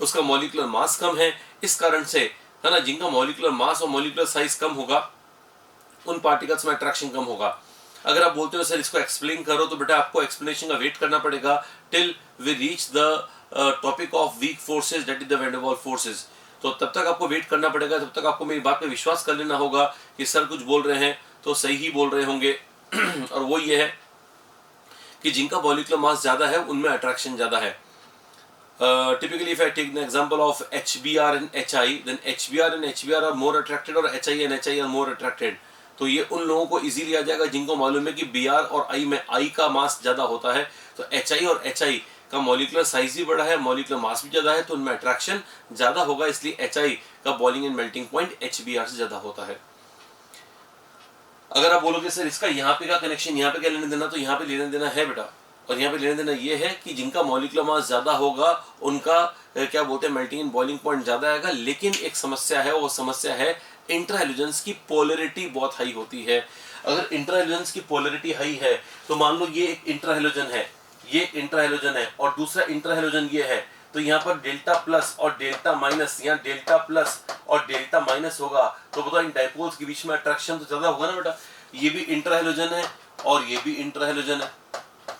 उसका मॉलिक्यूलर मास कम है। इस कारण से है ना जिनका मॉलिक्यूलर मास और मॉलिक्यूलर साइज कम होगा उन पार्टिकल्स में अट्रैक्शन कम होगा। अगर आप बोलते हो सर इसको एक्सप्लेन करो, तो बेटा आपको एक्सप्लेनेशन का वेट करना पड़ेगा till we reach the topic of weak forces, that is the van der Waals forces. तो तब तक आपको वेट करना पड़ेगा, तब तक आपको मेरी बात पे विश्वास कर लेना होगा कि सर कुछ बोल रहे हैं तो सही ही बोल रहे होंगे। और वो ये है कि जिनका मॉलिक्यूलर मास ज्यादा है उनमें अट्रैक्शन ज्यादा है। Typically if I take an example of HBr and HI, then HBr and HBr are more attracted और HI and HI are more attracted। तो ये उन लोगों को इजीली आ जाएगा जिनको मालूम है कि Br और I में I का मास ज्यादा होता है, तो HI और HI का मॉलिक्यूलर साइज भी बड़ा है, मॉलिक्यूलर मास भी ज्यादा है, तो उनमें अट्रैक्शन ज्यादा होगा। इसलिए HI का boiling and melting point HBr से ज्यादा होता है। अगर आप बोलोगे सर इसका यहाँ पे का कनेक्शन, यहाँ पे क्या लेने देना, तो यहाँ पे लेने देना है बेटा, और यहाँ पे लेने देना ये है कि जिनका मॉलिक्यूलर मास ज्यादा होगा उनका क्या बोलते हैं मेल्टिंग एंड बॉइलिंग पॉइंट ज्यादा आएगा। लेकिन एक समस्या है, वो समस्या है इंटर हैलोजेंस की पोलरिटी बहुत हाई होती है। अगर इंटर हैलोजेंस की पोलरिटी हाई है तो मान लो ये एक इंटर हैलोजन है, ये इंटर हैलोजन है और दूसरा इंटर हैलोजन ये है, तो यहाँ पर डेल्टा प्लस और डेल्टा माइनस, यहाँ डेल्टा प्लस और डेल्टा माइनस होगा, तो बताओ इन डाइपोल्स के बीच में अट्रैक्शन तो ज्यादा होगा ना बेटा। ये भी इंटर हैलोजन है और ये भी इंटर हैलोजन है।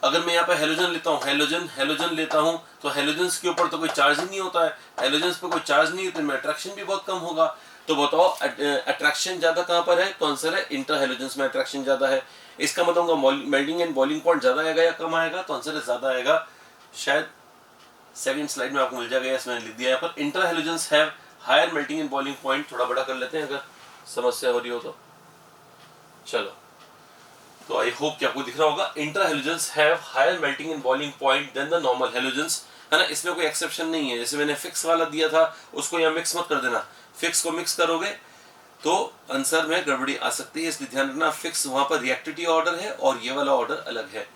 अगर मैं यहाँ पे हेलोजन लेता हूँ, हेलोजन लेता हूँ, तो हेलोजेंस के ऊपर तो कोई चार्ज ही नहीं होता है, हेलोजेंस पे कोई चार्ज नहीं है तो इनमें अट्रैक्शन भी बहुत कम होगा। तो बताओ अट्रैक्शन ज्यादा कहाँ पर है, तो आंसर है इंटर हेलोजेंस में अट्रैक्शन ज्यादा है। इसका मतलब मेल्टिंग एंड बॉइलिंग पॉइंट ज्यादा आएगा या कम आएगा, तो आंसर है ज्यादा आएगा। शायद सेकंड स्लाइड में आपको मिल जाएगा, इसमें लिख दिया यहाँ पर interhalogens have higher melting and boiling point. थोड़ा बड़ा कर लेते हैं अगर समस्या हो रही हो तो। चलो, तो आई होप कि आपको दिख रहा होगा, interhalogens have higher melting and boiling point than the normal halogens, है ना। इसमें कोई एक्सेप्शन नहीं है। जैसे मैंने फिक्स वाला दिया था उसको यहाँ मिक्स मत कर देना, फिक्स को मिक्स करोगे तो आंसर में गड़बड़ी आ सकती है, इसलिए ध्यान रखना फिक्स वहां पर रिएक्टिविटी ऑर्डर है और ये वाला ऑर्डर अलग है।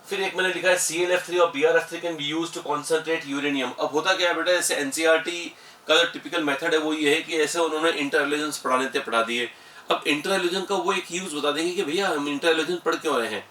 फिर एक मैंने लिखा है ClF3 और BrF3 can be used to concentrate uranium. अब होता क्या है बेटा, जैसे एनसीईआरटी का जो टिपिकल मेथड है वो ये है कि ऐसे उन्होंने इंटर हेलोजेंस पढ़ाने थे, पढ़ा दिए। अब इंटर हेलोजन का वो एक यूज बता देंगे कि भैया हम इंटर हेलोजन पढ़ क्यों रहे हैं।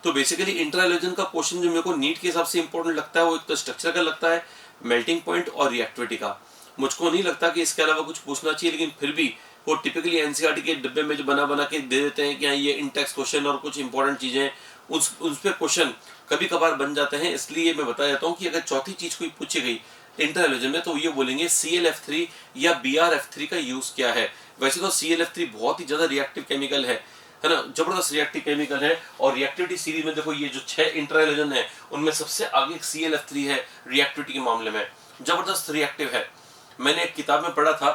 तो बेसिकली इंटर हेलोजन का क्वेश्चन जो मेरे को नीट के हिसाब से इंपॉर्टेंट लगता है वो एक तो स्ट्रक्चर का लगता है, मेल्टिंग पॉइंट और रिएक्टिविटी का। मुझको नहीं लगता कि इसके अलावा कुछ पूछना चाहिए, लेकिन फिर भी वो टिपिकली एनसीईआरटी के डिब्बे में जो बना के दे देते हैं कि हाँ ये इंटेक्स क्वेश्चन और कुछ इंपॉर्टेंट चीजें उस पे क्वेश्चन कभी कभार बन जाते हैं। इसलिए मैं बता देता हूँ कि अगर चौथी चीज कोई पूछी गई इंटर हेलोजन में तो ये बोलेंगे ClF3 या BrF3 का यूज क्या है। वैसे तो ClF3 बहुत ही ज्यादा रिएक्टिव केमिकल है ना, जबरदस्त रिएक्टिव केमिकल है। और रिएक्टिविटी सीरीज में देखो ये जो 6 इंटर हेलोजन है उनमें सबसे आगे ClF3 है रिएक्टिविटी के मामले में, जबरदस्त रिएक्टिव है। मैंने एक किताब में पढ़ा था,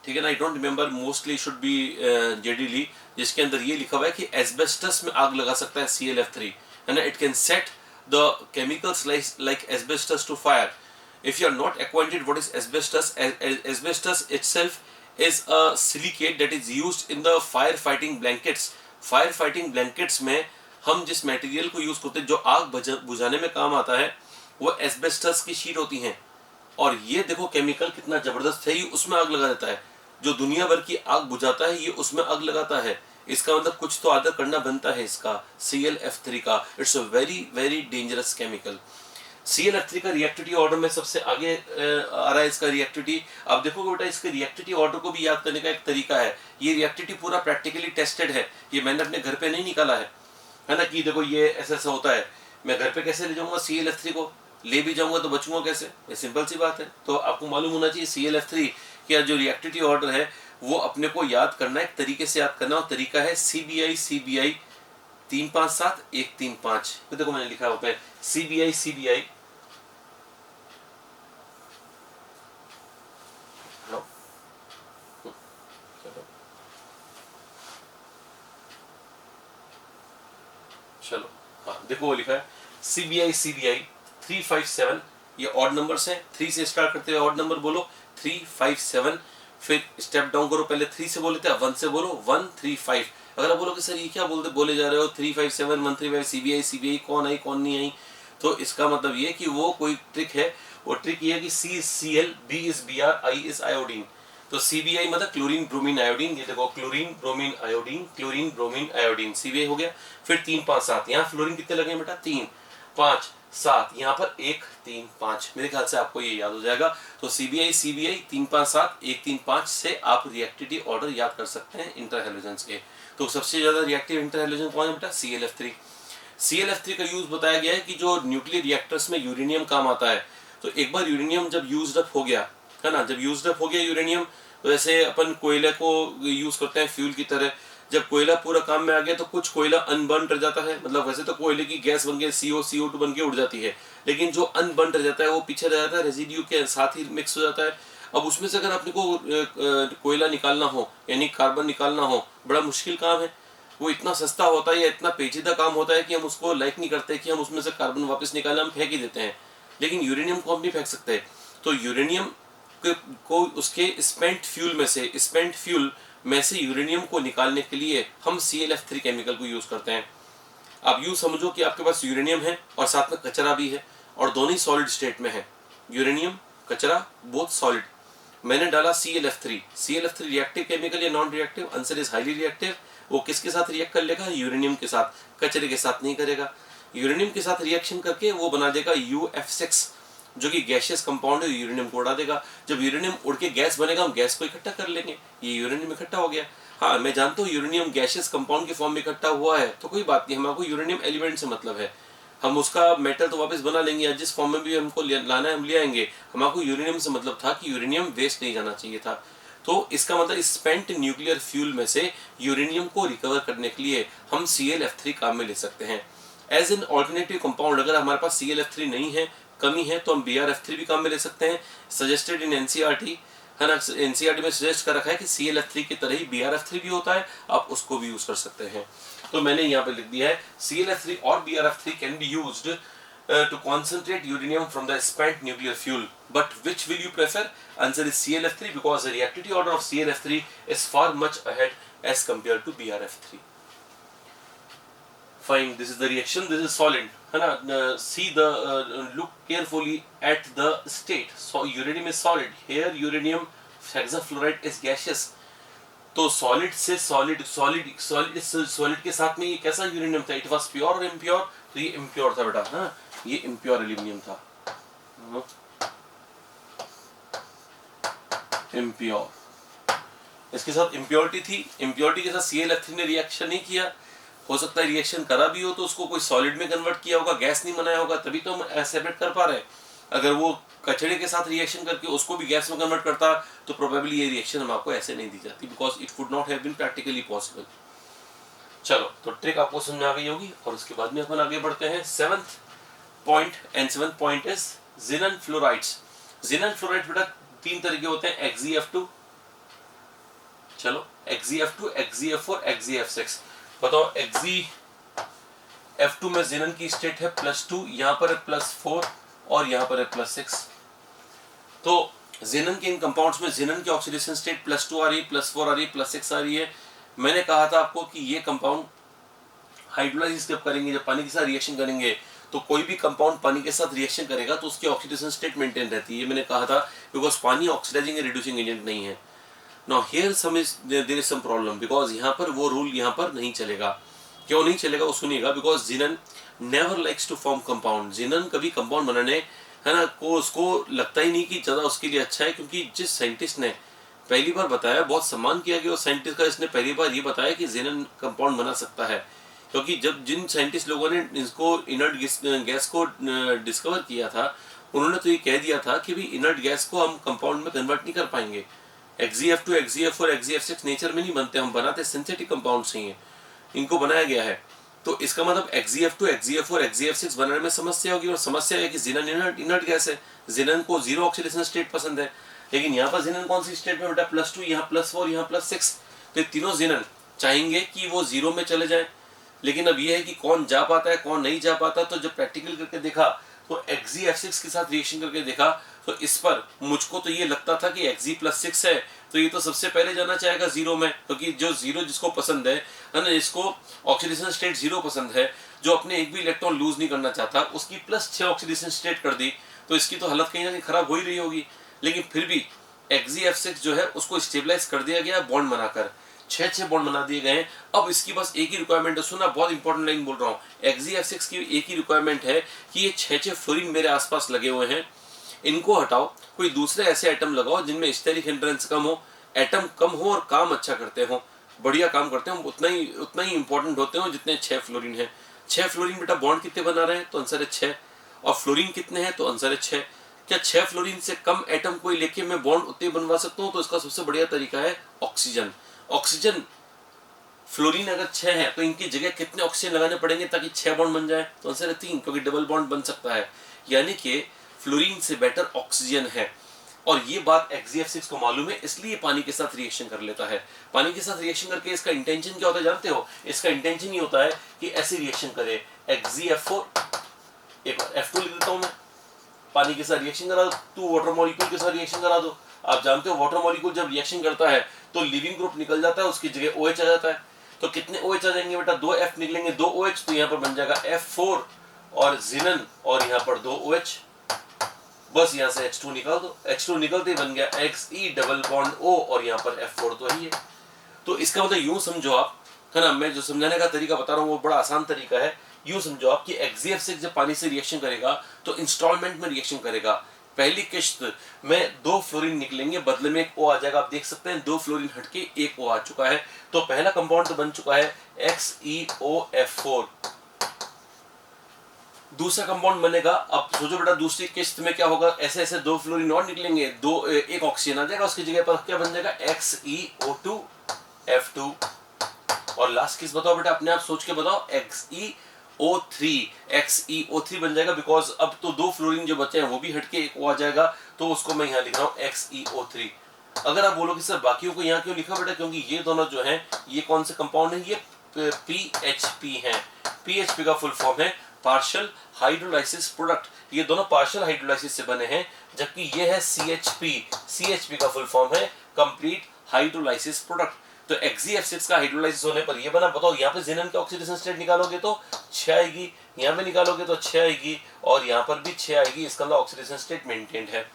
ठीक है ना, I don't remember, mostly should be JD Lee, जिसके अंदर ये लिखा हुआ है कि एस्बेस्टस में आग लगा सकता है ClF3, है ना। It can set the chemicals like asbestos to fire. If you are not acquainted what is asbestos, asbestos itself is a silicate that is used in the firefighting blankets. Firefighting blankets में हम जिस material को use करते हैं जो आग बुझाने में काम आता है वो एस्बेस्टस की शीट होती हैं। और ये देखो केमिकल कितना जबरदस्त है, ये उसमें आग लगा देता है। जो दुनिया भर की आग बुझाता है ये उसमें आग लगाता है। इसका मतलब कुछ तो आदर करना बनता है इसका ClF3 का। It's a very very dangerous chemical. ClF3 का रिएक्टिविटी ऑर्डर में सबसे आगे आ रहा है इसका रिएक्टिविटी। आप देखोगे बेटा इसके रिएक्टिविटी ऑर्डर को भी याद करने का एक तरीका है। ये रिएक्टिविटी पूरा प्रैक्टिकली टेस्टेड है, ये मैंने अपने घर पे नहीं निकाला है ना, कि देखो ये ऐसा ऐसा होता है। मैं घर पे कैसे ले जाऊंगा ClF3 को, ले भी जाऊंगा तो बचूंगा कैसे, ये सिंपल सी बात है। तो आपको मालूम होना चाहिए ClF3 का जो रिएक्टिविटी ऑर्डर है वो अपने को याद करना है, एक तरीके से याद करना, और तरीका है CBI 357 135। देखो मैंने लिखा है CBI चलो हाँ देखो वो लिखा है CBI 357। ये ऑड नंबर्स हैं, 3 से स्टार्ट करते हुए ऑड नंबर बोलो 357, फिर स्टेप डाउन करो, पहले 3 से बोले थे 1 से बोलो 135। अगर आप बोलो कि सर ये क्या बोले जा रहे हो 357 135 CBI कौन आई कौन नहीं आई, तो इसका मतलब ये कि वो कोई ट्रिक है। वो ट्रिक ये है कि C is Cl, B is Br, I is iodine. तो CBI मतलब क्लोरीन ब्रोमीन आयोडीन। ये देखो chlorine bromine iodine, chlorine bromine iodine, CBI हो गया। फिर 3 5 7, यहाँ फ्लोरीन कितने लगे बेटा 3 5 7, यहाँ पर 1 3 5। मेरे ख्याल से आपको ये याद हो जाएगा। तो CBI 3 5 7 1 3 5 से आप रिएक्टिविटी ऑर्डर याद कर सकते हैं इंटर हेलोजेंस के। तो सबसे ज्यादा रिएक्टिव इंटर हेलोजन कौन है बेटा ClF3। ClF3 का यूज बताया गया है कि जो न्यूक्लियर रिएक्टर्स में यूरेनियम काम आता है। तो एक बार यूरेनियम जब यूज्ड अप हो गया, है ना, जब यूज्ड अप हो गया यूरेनियम, तो जैसे अपन कोयले को यूज करते हैं फ्यूल की तरह, जब कोयला पूरा काम में आ गया तो कुछ कोयला अनबर्न रह जाता है। मतलब वैसे तो कोयले की गैस बन के CO2 बन के उड़ जाती है, लेकिन जो अनबर्न रह जाता है वो पीछे रह जाता है, रेजिड्यू के साथ ही मिक्स हो जाता है। अब उसमें से अगर अपने को कोयला निकालना हो यानी कार्बन निकालना हो, बड़ा मुश्किल काम है। वो इतना सस्ता होता है या इतना पेचीदा काम होता है कि हम उसको लाइक नहीं करते कि हम उसमें से कार्बन वापस निकालें, हम फेंक ही देते हैं। लेकिन यूरेनियम को हम नहीं फेंक सकते। तो यूरेनियम को उसके स्पेंट फ्यूल में से, स्पेंट फ्यूल में से यूरेनियम को निकालने के लिए हम ClF3 केमिकल को यूज करते हैं। आप यूं समझो कि आपके पास यूरेनियम है और साथ में कचरा भी है और दोनों ही सॉलिड स्टेट में है, यूरेनियम कचरा बोथ सॉलिड। मैंने डाला ClF3। ClF3 रिएक्टिव केमिकल या non reactive? Answer is highly reactive. वो किसके साथ रिएक्ट कर लेगा? यूरेनियम के साथ, कचरे के साथ नहीं करेगा। यूरेनियम के साथ रिएक्शन करके वो बना देगा UF6 जो कि गैसियस कंपाउंड है, यूरेनियम को उड़ा देगा। जब यूरेनियम उड़ के गैस बनेगा हम गैस को इकट्ठा कर लेंगे, ये यूरेनियम इकट्ठा हो गया। हाँ मैं जानता हूँ यूरेनियम गैसियस कंपाउंड के फॉर्म में इकट्ठा हुआ है तो कोई बात नहीं, हमारे यूरेनियम एलिमेंट से मतलब है, हम उसका मेटल तो वापस बना लेंगे या जिस फॉर्म में भी हमको लाना है हम ले आएंगे। हमारे यूरेनियम से मतलब था कि यूरेनियम वेस्ट नहीं जाना चाहिए था। तो इसका मतलब स्पेंट न्यूक्लियर फ्यूल में से यूरेनियम को रिकवर करने के लिए हम ClF3 काम में ले सकते हैं एज एन ऑल्टरनेटिव कंपाउंड। अगर हमारे पास ClF3 नहीं है, कमी है, तो हम BrF3 भी काम में ले सकते हैं। सजेस्टेड इन NCERT है ना, NCERT में सजेस्ट कर रखा है कि ClF3 की तरह ही BrF3 भी होता है, आप उसको भी यूज कर सकते हैं। तो मैंने यहाँ पे लिख दिया है ClF3 और BrF3 can be used to concentrate uranium from the spent nuclear fuel. But which will you prefer? Answer is ClF3 because the reactivity order of ClF3 is far much ahead as compared to BrF3. Fine, this is the reaction. This is solid. है ना? See the look carefully at the state. So uranium is solid. Here uranium hexafluoride is gaseous. तो solid से solid के साथ में ये कैसा uranium था? इट वाज प्योर और इम्प्योर? तो ये इम्प्योर था बेटा, हाँ ये इम्प्योर एल्यूमिनियम था, इम्प्योर। इसके साथ इम्प्योरिटी थी, इम्प्योरिटी के साथ ClF3 ने रिएक्शन नहीं किया। हो सकता है रिएक्शन करा भी हो तो उसको कोई सॉलिड में कन्वर्ट किया होगा, गैस नहीं बनाया होगा, तभी तो हम सेपरेट कर पा रहे हैं। अगर वो कचड़े के साथ रिएक्शन करके उसको भी गैस में कन्वर्ट करता तो प्रोबेबली ये रिएक्शन हम आपको ऐसे नहीं दी जाती, because it would not have been practically possible. चलो तो ट्रिक आपको समझ आ गई होगी और उसके बाद में अपन आगे बढ़ते हैं। 7th point and 7th point is xenon fluorides. Xenon fluoride बेटा 3 तरह के होते हैं, XeF2, चलो XeF2, XeF4, XeF6। बताओ XeF2 में जिनन की स्टेट है +2, यहाँ पर है +4 और यहाँ पर है +6। तो जिनन के इन कंपाउंड्स में जिनन की ऑक्सीडेशन स्टेट +2 आ रही है, +4 आ रही है, +6 आ रही है। मैंने कहा था आपको कि ये कंपाउंड हाइड्रोलाइसिस जब करेंगे, जब पानी के साथ रिएक्शन करेंगे, तो कोई भी कंपाउंड पानी के साथ रिएक्शन करेगा तो उसकी ऑक्सीडेशन स्टेट मेंटेन रहती है, ये मैंने कहा था, बिकॉज पानी ऑक्सीडाइजिंग या रिड्यूसिंग एजेंट नहीं है। Now here there is some problem, because यहाँ पर वो रूल यहाँ पर नहीं चलेगा। क्यों नहीं चलेगा वो सुनिएगा, because xenon never likes to form compound. Xenon कभी कंपाउंड बनाने है ना को उसको लगता ही नहीं कि ज़्यादा उसके लिए अच्छा है, क्योंकि जिस साइंटिस्ट ने पहली बार बताया, बहुत सम्मान किया गया उस साइंटिस्ट का, इसने पहली बार ये बताया कि जिनन कंपाउंड बना सकता है। क्योंकि जब जिन साइंटिस्ट लोगों ने इसको इनर्ट गैस को डिस्कवर किया था, उन्होंने तो ये कह दिया था कि भी इनर्ट गैस को हम कंपाउंड में कन्वर्ट नहीं कर पाएंगे। XeF2, XeF4, XeF6 नेचर में नहीं बनते, हम बनाते सिंथेटिक कंपाउंड्स ही हैं, इनको बनाया गया है। तो इसका मतलब XeF2, XeF4, XeF6 बनाने में समस्या होगी, और समस्या है कि जिनन इनर्ट गैस है, जिनन को 0 ऑक्सीडेशन स्टेट पसंद है। लेकिन यहाँ पर जिनन कौन सी स्टेट में बेटा? +2, यहाँ +4, यहाँ +6। तो तीनों जिनन चाहेंगे कि वो 0 में चले जाए। लेकिन अब ये है कि कौन जा पाता है कौन नहीं जा पाता। तो जब प्रैक्टिकल करके देखा तो XeF6 के साथ रिएक्शन करके देखा तो इस पर मुझको तो ये लगता था कि Xe+6 है तो ये तो सबसे पहले जाना चाहेगा 0 में, क्योंकि जो 0 जिसको पसंद है ना, जिसको ऑक्सीडेशन स्टेट 0 पसंद है, जो अपने एक भी इलेक्ट्रॉन लूज नहीं करना चाहता, उसकी +6 ऑक्सीडेशन स्टेट कर दी तो इसकी तो हालत कहीं ना कहीं खराब हो ही रही होगी। लेकिन फिर भी XeF6 जो है उसको स्टेबलाइज कर दिया गया बॉन्ड बनाकर, 6 बॉन्ड बना दिए गए। अब इसकी बस एक ही रिक्वायरमेंट है, सुना बहुत इंपॉर्टेंट लाइन बोल रहा हूँ, XeF6 की एक ही रिक्वायरमेंट है कि ये 6 फ्लोरीन मेरे आसपास लगे हुए हैं, इनको हटाओ, कोई दूसरे ऐसे एटम लगाओ जिनमें स्टेरिक हिंड्रेंस कम हो, एटम कम हो और काम अच्छा करते हो, बढ़िया काम करते हो, उतना ही इंपॉर्टेंट होते हो जितने 6 फ्लोरीन है। 6 फ्लोरीन बेटा बॉन्ड कितने बना रहे हैं? तो आंसर है 6। और फ्लोरीन कितने हैं? तो आंसर है 6। क्या 6 फ्लोरीन से कम एटम कोई लेके मैं बॉन्ड उतने बनवा सकता हूँ? तो इसका सबसे बढ़िया तरीका है ऑक्सीजन। ऑक्सीजन फ्लोरीन अगर 6 है तो इनकी जगह कितने ऑक्सीजन लगाने पड़ेंगे ताकि 6 बॉन्ड बन जाए? तो आंसर है 3, क्योंकि डबल बॉन्ड बन सकता है। यानी कि फ्लोरीन से बेटर ऑक्सीजन है, और ये बात XeF6 को मालूम है, इसलिए पानी के साथ रिएक्शन कर लेता है। पानी के साथ रिएक्शन करके इसका इंटेंशन क्या होता है जानते हो? इसका इंटेंशन ये होता है कि ऐसे रिएक्शन करे XeF4, एक F2 लिख देता हूं मैं, पानी के साथ रिएक्शन करा दो, 2 वाटर मॉलिक्यूल के साथ रिएक्शन करा दो, आप जानते हो वाटर मॉलिक्यूल जब रिएक्शन करता है तो लिविंग ग्रुप निकल जाता है, उसकी जगह OH आ जाता है। तो कितने OH आ जाएंगे बेटा, 2 F निकलेंगे, 2 OH, तो यहाँ पर बन जाएगा F4 और जिनन, और यहाँ पर 2 OH, बस यहाँ से H2 निकाल दो, H2 निकलते ही बन गया Xe डबल बॉन्ड O, और यहाँ पर F4 तो ही है। तो इसका मतलब यूं समझो आप, है ना, मैं जो समझाने का तरीका बता रहा हूँ वो बड़ा आसान तरीका है। यूं समझो आप कि XeF6 जब पानी से रिएक्शन करेगा तो इंस्टॉलमेंट में रिएक्शन करेगा। पहली किश्त में 2 फ्लोरीन निकलेंगे, बदले में एक O आ जाएगा। आप देख सकते हैं 2 फ्लोरीन हटके एक O आ चुका है, तो पहला कंपाउंड तो बन चुका है XeOF4। दूसरा कंपाउंड बनेगा, अब सोचो बेटा दूसरी किश्त में क्या होगा, ऐसे ऐसे 2 फ्लोरीन और निकलेंगे, एक ऑक्सीजन आ जाएगा, उसकी जगह पर क्या बन जाएगा XeO2F2। और लास्ट किस बताओ बेटा, अपने आप सोच के बताओ, XeO3 बन जाएगा, बिकॉज अब तो 2 फ्लोरीन जो बचे हैं वो भी हटके एक O आ जाएगा, तो उसको मैं यहाँ लिख रहा हूँ XeO3। अगर आप बोलो कि सर बाकियों को यहाँ क्यों लिखा बेटा, क्योंकि ये दोनों जो हैं ये कौन से कंपाउंड है, ये PHP है। PHP का फुल फॉर्म है पार्शियल हाइड्रोलाइसिस प्रोडक्ट, ये दोनों पार्शियल हाइड्रोलाइसिस से बने हैं, जबकि ये है CHP का फुल फॉर्म है कंप्लीट हाइड्रोलाइसिस प्रोडक्ट। तो XeF6 का हाइड्रोलाइसिस होने पर ये बना, बताओ यहाँ पे जिनन के ऑक्सीडेशन स्टेट निकालोगे तो 6 आएगी, यहाँ पे निकालोगे तो 6 आएगी, और यहाँ पर भी 6 आएगी। इसका मतलब ऑक्सीडेशन स्टेट मेंटेन्ड है।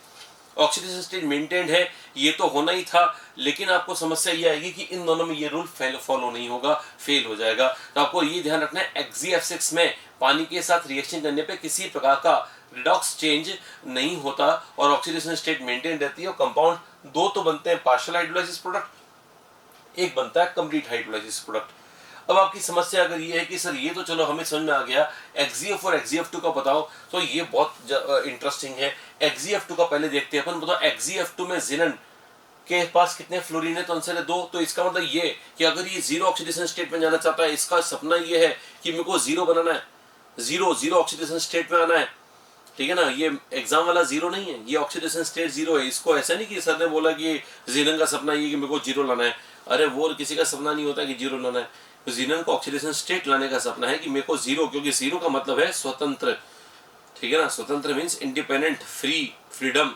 ऑक्सीडेशन स्टेट मेंटेन्ड है, ये तो होना ही था, लेकिन आपको समस्या ये आएगी कि इन दोनों में ये रूल फॉलो नहीं होगा, फेल हो जाएगा। तो आपको ये ध्यान रखना है XeF6 में पानी के साथ रिएक्शन करने पे किसी प्रकार का रिडॉक्स चेंज नहीं होता और ऑक्सीडेशन स्टेट मेंटेन रहती है। और कंपाउंड 2 तो बनते हैं पार्शियल हाइड्रोलाइसिस प्रोडक्ट, एक बनता है कंप्लीट हाइड्रोलाइसिस प्रोडक्ट। अब आपकी समस्या अगर ये है कि सर ये तो चलो हमें समझ में आ गया, XeF और XeF2 का बताओ, तो ये बहुत इंटरेस्टिंग है। XeF2 का पहले देखते हैं अपन। बताओ XeF2 में जिनन के पास कितने फ्लोरीन है, तो आंसर है 2। तो इसका मतलब ये कि अगर ये जीरो ऑक्सीडेशन स्टेट में जाना चाहता है, इसका सपना ये है कि मेरे को जीरो बनाना है, जीरो ऑक्सीडेशन स्टेट में आना है, ठीक है ना। ये एग्जाम वाला जीरो नहीं है, ये ऑक्सीडेशन स्टेट जीरो है। इसको ऐसा नहीं कि सर ने बोला कि जिनन का सपना ये कि मेरे को जीरो लाना है, अरे वो किसी का सपना नहीं होता कि जीरो लाना है। तो जिनन को ऑक्सीडेशन स्टेट लाने का सपना है कि मेरे को जीरो, क्योंकि जीरो का मतलब है स्वतंत्र, ठीक है ना। स्वतंत्र मीन्स इंडिपेंडेंट, फ्रीडम।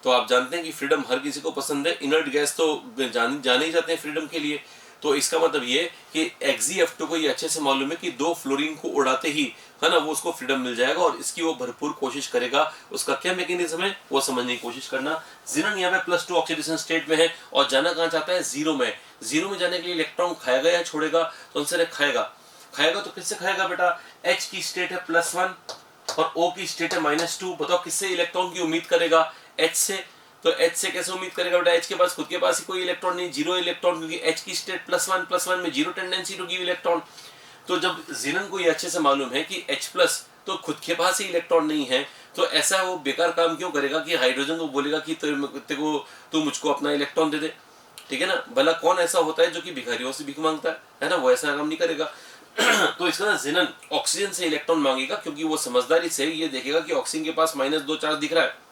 तो आप जानते हैं कि फ्रीडम हर किसी को पसंद है, इनर्ट गैस तो जाने ही जाते हैं फ्रीडम के लिए। तो इसका मतलब ये कि XeF2 को ये अच्छे से मालूम है कि 2 फ्लोरीन को उड़ाते ही, है ना, वो उसको फ्रीडम मिल जाएगा और इसकी वो भरपूर कोशिश करेगा। उसका क्या मैकेनिज्म है वो समझने की कोशिश करना। जिनन यहाँ पे +2 ऑक्सीडेशन स्टेट में है और जाना कहाँ चाहता है, जीरो में। जीरो में जाने के लिए इलेक्ट्रॉन खाएगा या छोड़ेगा, तो आंसर है खाएगा। खाएगा तो किससे खाएगा बेटा, H की स्टेट है +1 और O की स्टेट है -2। बताओ किससे इलेक्ट्रॉन की उम्मीद करेगा, H से। तो H से कैसे उम्मीद करेगा बेटा, H के पास खुद के पास ही कोई इलेक्ट्रॉन नहीं, जीरो इलेक्ट्रॉन, क्योंकि H की स्टेट +1 में zero tendency to give electron. तो जब जिनन को ये अच्छे से मालूम है कि H+ तो खुद के पास ही इलेक्ट्रॉन नहीं है, तो ऐसा वो बेकार काम क्यों करेगा कि हाइड्रोजन को बोलेगा कि तू मुझको अपना इलेक्ट्रॉन दे दे, ठीक है ना। भला कौन ऐसा होता है जो कि भिखारियों से भीख मांगता है ना, वो ऐसा काम नहीं करेगा। तो इसका ना जिनन ऑक्सीजन से इलेक्ट्रॉन मांगेगा, क्योंकि वो समझदारी से ये देखेगा कि ऑक्सीजन के पास -2 चार्ज दिख रहा है,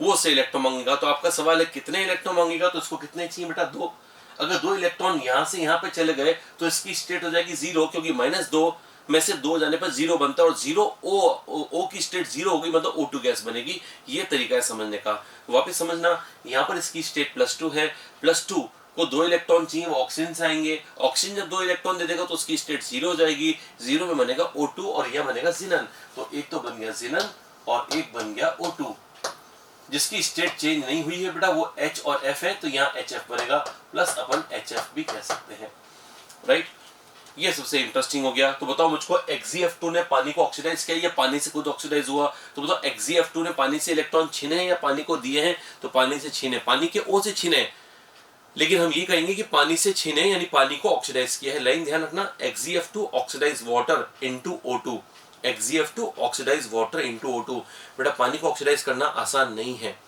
वो उससे इलेक्ट्रॉन मांगेगा। तो आपका सवाल है कितने इलेक्ट्रॉन मांगेगा, तो इसको कितने चाहिए बेटा, 2। अगर 2 इलेक्ट्रॉन यहाँ से यहाँ पे चले गए तो इसकी स्टेट हो जाएगी जीरो, क्योंकि -2 में से 2 जाने पर जीरो बनता है और जीरो O की स्टेट जीरो होगी, मतलब O2 गैस बनेगी। ये तरीका है समझने का। वापस समझना, यहाँ पर इसकी स्टेट +2 है, +2 को 2 इलेक्ट्रॉन चाहिए, वो ऑक्सीजन से आएंगे। ऑक्सीजन जब 2 इलेक्ट्रॉन दे देगा तो उसकी स्टेट जीरो हो जाएगी, जीरो में बनेगा O2 और यह बनेगा जिनन। तो एक तो बन गया जिनन और एक बन गया O2। जिसकी स्टेट चेंज नहीं हुई है बेटा वो H और F है, तो यहाँ HF बनेगा, प्लस अपन HF भी कह सकते हैं, राइट। ये सबसे इंटरेस्टिंग हो गया। तो बताओ मुझको, XeF2 ने पानी को ऑक्सीडाइज किया या पानी से खुद ऑक्सीडाइज हुआ, तो बताओ XeF2 ने पानी से इलेक्ट्रॉन छीने हैं या पानी को दिए हैं, तो पानी से छीने, पानी के O से छीने। लेकिन हम ये कहेंगे कि पानी से छीने यानी पानी को ऑक्सीडाइज किया है। लाइन ध्यान रखना, XeF2 oxidise water into O2, XeF2 oxidise water into O2। बेटा पानी को ऑक्सीडाइज करना आसान नहीं है,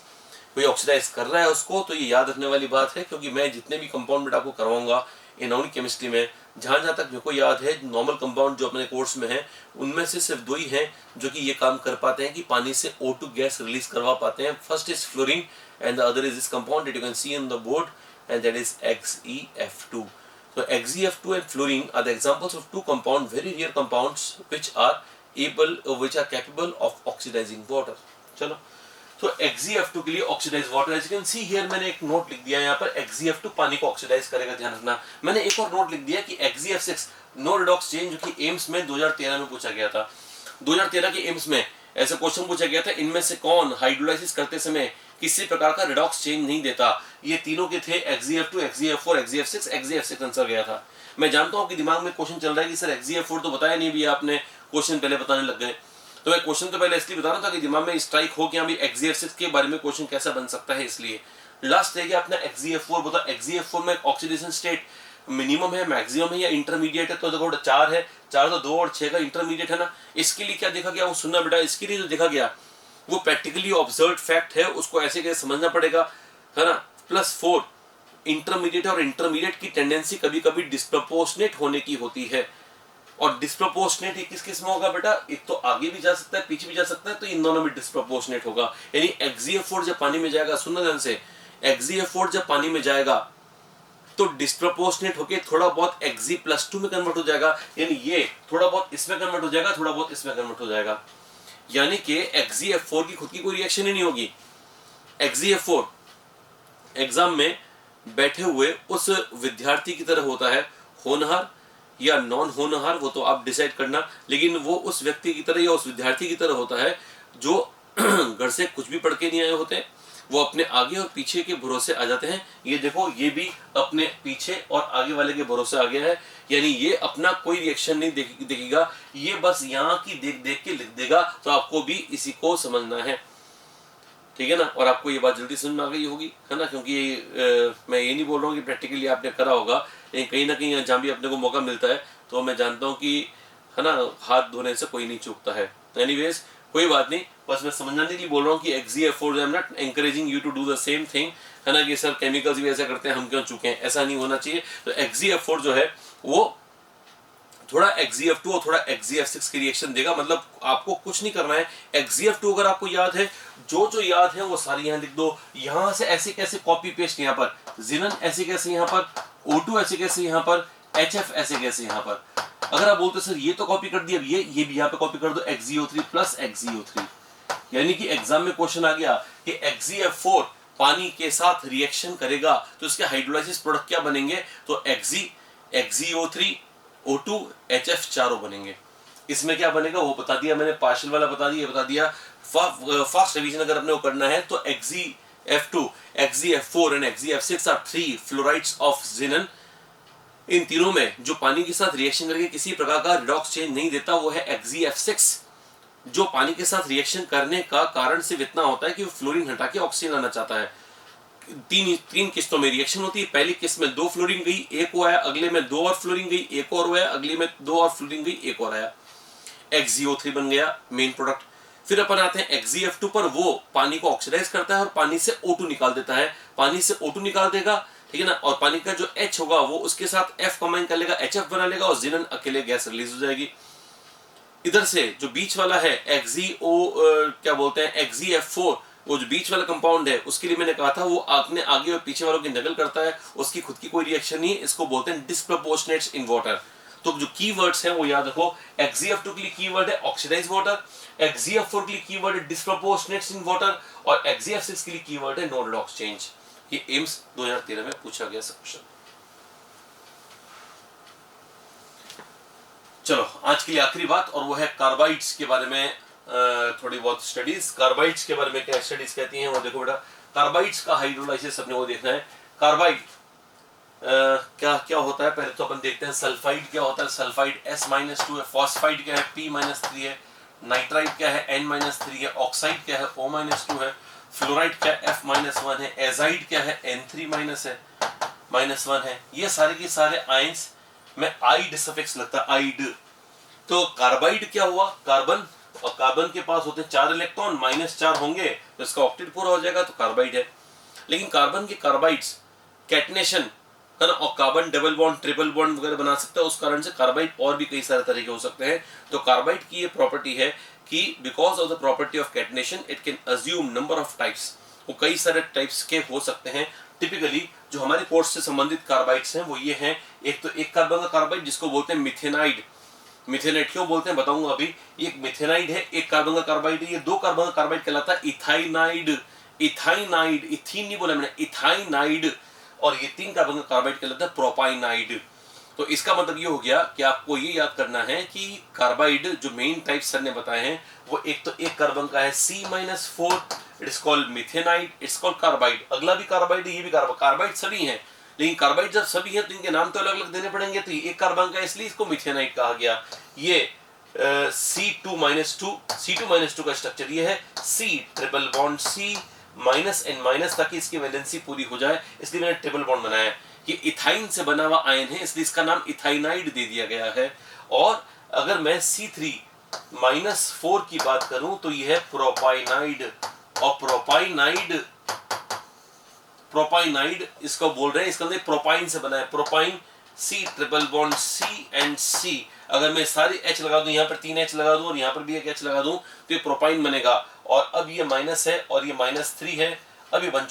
कोई ऑक्सीडाइज कर रहा है उसको, तो ये याद रखने वाली बात है, क्योंकि मैं जितने भी कंपाउंड बेटा आपको करवाऊंगा इनऑर्गेनिक केमिस्ट्री में, जहां जहां तक मेरे को याद है नॉर्मल कंपाउंड जो अपने कोर्स में है, उनमें से सिर्फ 2 ही हैं जो कि ये काम कर पाते हैं कि पानी से O2 गैस रिलीज करवा पाते हैं। First is fluorine and the other is this compound that you can C in the board, and that is XeF2. So XeF2 and fluorine are the examples of 2 compound, very rare compounds which are capable of oxidizing water. चलो तो Xgf2 के लिए oxidise water, as you can see here मैंने एक note लिख दिया यहाँ पर, Xgf2 पानी को ऑक्सीडाइज करेगा, ध्यान रखना। मैंने एक और नोट लिख दिया कि Xgf6 नो रिडॉक्स चेन, जो कि एम्स में 2013 में पूछा गया था। 2013 के एम्स में ऐसा क्वेश्चन पूछा गया था, इनमें से कौन हाइड्रोलाइसिस करते समय किसी प्रकार का रिडॉक्स चेंज नहीं देता। ये तीनों के थे Xgf2, Xgf4, Xgf6। Xgf6 answer गया था। मैं जानता हूं कि दिमाग में क्वेश्चन चल रहा है कि सर Xgf4 तो बताया नहीं, भी आपने क्वेश्चन पहले बताने लग गए। तो मैं क्वेश्चन तो पहले इसलिए बता रहा था कि दिमाग में स्ट्राइक हो कि अभी Xgf6 के बारे में क्वेश्चन कैसा बन सकता है, इसलिए। लास्ट रह गया अपना Xgf4। बता Xgf4 में ऑक्सीडेशन स्टेट मिनिमम है, मैक्सिमम है या इंटरमीडिएट है? तो देखो 4 है, 4 तो 2 और 6 का इंटरमीडिएट है ना। इसके लिए क्या देखा गया वो सुनना बेटा, इसके लिए जो देखा गया वो प्रैक्टिकली ऑब्जर्व फैक्ट है, उसको ऐसे कैसे समझना पड़ेगा, है ना। +4 इंटरमीडिएट, और इंटरमीडिएट की टेंडेंसी कभी कभी डिस्प्रपोर्शनेट होने की होती है। और डिस्प्रपोर्शनेट किस किस में होगा बेटा? एक तो आगे भी जा सकता है, पीछे भी जा सकता है, तो इन दोनों में डिस्प्रपोर्शनेट होगा। यानी Xgf4 जब पानी में जाएगा, सुनना ध्यान से, Xgf4 जब पानी में जाएगा तो डिस्प्रपोर्शनेट होके थोड़ा बहुत Xg+2 में कन्वर्ट हो जाएगा। यानी ये थोड़ा बहुत इसमें कन्वर्ट हो जाएगा, थोड़ा बहुत इसमें कन्वर्ट हो जाएगा। यानी कि Xgf4 की खुद की कोई रिएक्शन ही नहीं होगी। Xgf4 एग्जाम में बैठे हुए उस विद्यार्थी की तरह होता है, होनहार या नॉन होनहार वो तो आप डिसाइड करना, लेकिन वो उस व्यक्ति की तरह या उस विद्यार्थी की तरह होता है जो घर से कुछ भी पढ़ के नहीं आए होते, वो अपने आगे और पीछे के भरोसे आ जाते हैं। ये देखो, ये भी अपने पीछे और आगे वाले के भरोसे आ गया है, यानी ये अपना कोई रिएक्शन नहीं देखेगा, ये बस यहाँ की देख देख के लिख देगा। तो आपको भी इसी को समझना है, ठीक है ना। और आपको ये बात जल्दी समझ में आ गई होगी, है ना, क्योंकि मैं ये नहीं बोल रहा हूँ कि प्रैक्टिकली आपने करा होगा, लेकिन कहीं ना कहीं जहाँ भी अपने को मौका मिलता है तो मैं जानता हूँ कि, है ना, हाथ धोने से कोई नहीं चूकता है। एनीवेज कोई बात नहीं, बस मैं समझाने के लिए बोल रहा हूँ कि Xgf4 I am not encouraging you to do the same thing, है ना, कि सर केमिकल्स भी ऐसा करते हैं हम क्यों चूकें, ऐसा नहीं होना चाहिए। तो Xgf4 जो है वो थोड़ा Xgf2 और थोड़ा Xgf6 की रिएक्शन देगा। मतलब आपको कुछ नहीं करना है। Xgf2 अगर आपको याद है, जो याद है वो सारी यहाँ लिख दो। यहाँ से ऐसे कैसे कॉपी पेस्ट, यहाँ पर जिनन ऐसे कैसे, यहाँ पर O2 ऐसे कैसे, यहाँ पर HF ऐसे कैसे, यहाँ पर। अगर आप बोलते सर ये तो कॉपी कर दिया, ये भी यहाँ पे कॉपी कर दो, XgO3 प्लस XgO3। यानी कि एग्जाम में क्वेश्चन आ गया कि Xgf4 पानी के साथ रिएक्शन करेगा तो इसके हाइड्रोलाइसिस प्रोडक्ट क्या बनेंगे? तो XgO3 O2 HF चारों बनेंगे। इसमें क्या बनेगा वो बता दिया मैंने, पार्शियल वाला बता दिया। फास्ट रिवीजन अगर अपने को करना है तो Xgf2, Xgf4 and Xgf6 are 3 fluorides of xenon. इन तीनों में जो पानी के साथ रिएक्शन करके किसी प्रकार का रिडॉक्स चेंज नहीं देता वो है Xgf6, जो पानी के साथ रिएक्शन करने का कारण सिर्फ इतना होता है कि वो फ्लोरीन हटा के ऑक्सीजन लाना चाहता है। तीन किस्तों में रिएक्शन होती है। पहली किस्त में 2 फ्लोरीन गई, एक और आया, अगले में 2 और फ्लोरीन गई, एक और आया, अगले में 2 और फ्लोरीन गई, एक और आया, XgO3 बन गया मेन प्रोडक्ट। फिर अपन आते हैं Xgf2 पर, वो पानी को ऑक्सीडाइज करता है और पानी से O2 निकाल देता है। पानी से O2 निकाल देगा, ठीक है ना, और पानी का जो H होगा वो उसके साथ F कंबाइन कर लेगा, HF बना लेगा और जिनन अकेले गैस रिलीज हो जाएगी। इधर से जो बीच वाला है क्या बोलते हैं Xgf4, वो जो बीच वाला कंपाउंड है उसके लिए मैंने कहा था वो अपने आगे और पीछे वालों की नकल करता है, उसकी खुद की कोई रिएक्शन नहीं है। इसको बोलते हैं डिस्प्रपोर्शनेट्स इन वाटर। तो जो कीवर्ड्स हैं वो याद रखो। Xgf2 के लिए कीवर्ड है ऑक्सीडाइज वाटर, Xgf4 के लिए कीवर्ड है डिस्प्रपोर्शनेट्स इन वाटर, और Xgf6 के लिए कीवर्ड है नो रिडॉक्स चेंज। ये एम्स 2013 में पूछा गया क्वेश्चन। चलो आज के लिए आखिरी बात, और वो है कार्बाइड्स के बारे में थोड़ी बहुत स्टडीज। कार्बाइड्स के बारे में क्या स्टडीज कहती हैं वो देखो बेटा। कार्बाइड्स का हाइड्रोलाइसिस अपने को देखना है। कार्बाइड क्या क्या होता है पहले तो अपन देखते हैं। सल्फाइड क्या होता है? सल्फाइड S-2 है। फॉस्फाइड क्या है? P-3 है। नाइट्राइड क्या है? N-3 है। ऑक्साइड क्या है? O-2 है। फ्लोराइड क्या है? F-1 है। एजाइड क्या है? N3- है। ये सारे के सारे आयंस में आइड सफिक्स लगता है, आइड। तो कार्बाइड क्या हुआ? कार्बन, और कार्बन के पास होते हैं 4 इलेक्ट्रॉन, -4 होंगे तो इसका ऑक्टेट पूरा हो जाएगा, तो कार्बाइड है। लेकिन कार्बन के कार्बाइड्स कैटनेशन, है ना, और carbon double bond triple bond वगैरह बना सकता है, उस कारण से कार्बाइड और भी कई सारे तरह के हो सकते हैं। तो कार्बाइड की ये प्रॉपर्टी है कि because of the property of catenation it can assume number of types. वो कई सारे टाइप्स के हो सकते हैं। टिपिकली जो हमारे कोर्स से संबंधित कार्बाइड्स हैं वो ये हैं। एक तो एक कार्बन का कार्बाइड जिसको बोलते हैं मिथेनाइड, मिथेनाइड क्यों बोलते हैं बताऊंगा अभी। एक मिथेनाइड है, एक कार्बन का कार्बाइड है, ये 2 कार्बन का कार्बाइड कहलाता है इथाइनाइड। इथाइनाइड, इथीन नहीं बोला मैंने, इथाइनाइड। और ये 3 कार्बन का कार्बाइड कहलाता है प्रोपाइनाइड। तो इसका मतलब ये हो गया कि आपको ये याद करना है कि कार्बाइड जो मेन टाइप सर ने बताए हैं वो एक तो एक कार्बन का है C-4, it is called methanide, it's called carbide. अगला भी कार्बाइड है, ये भी कार्बाइड, कार्बाइड सभी हैं, लेकिन कार्बाइड जब सभी हैं तो इनके नाम तो अलग अलग देने पड़ेंगे। तो ये एक कार्बन का इसलिए इसको मिथेनाइड कहा गया। ये C2-2, C2-2 का स्ट्रक्चर ये है, C triple bond C -N-, ताकि इसकी वैलेंसी पूरी हो जाए, इसलिए मैंने ट्रिपल बॉन्ड बनाया है। ये इथाइन से बना हुआ आयन है, इसलिए इसका नाम इथाइनाइड दे दिया गया है। और अगर मैं C3-4 की बात करूं तो ये है प्रोपाइनाइड। और प्रोपाइनाइड इसको बोल रहे हैं, इसका अंदर प्रोपाइन से बना है, propyne C triple bond C। अगर मैं सारी H लगा दूं, यहाँ पर 3 H लगा दूं और यहाँ पर भी एक H लगा दूं तो ये प्रोपाइन बनेगा। और अब ये माइनस है और ये -3 है, अब ये बन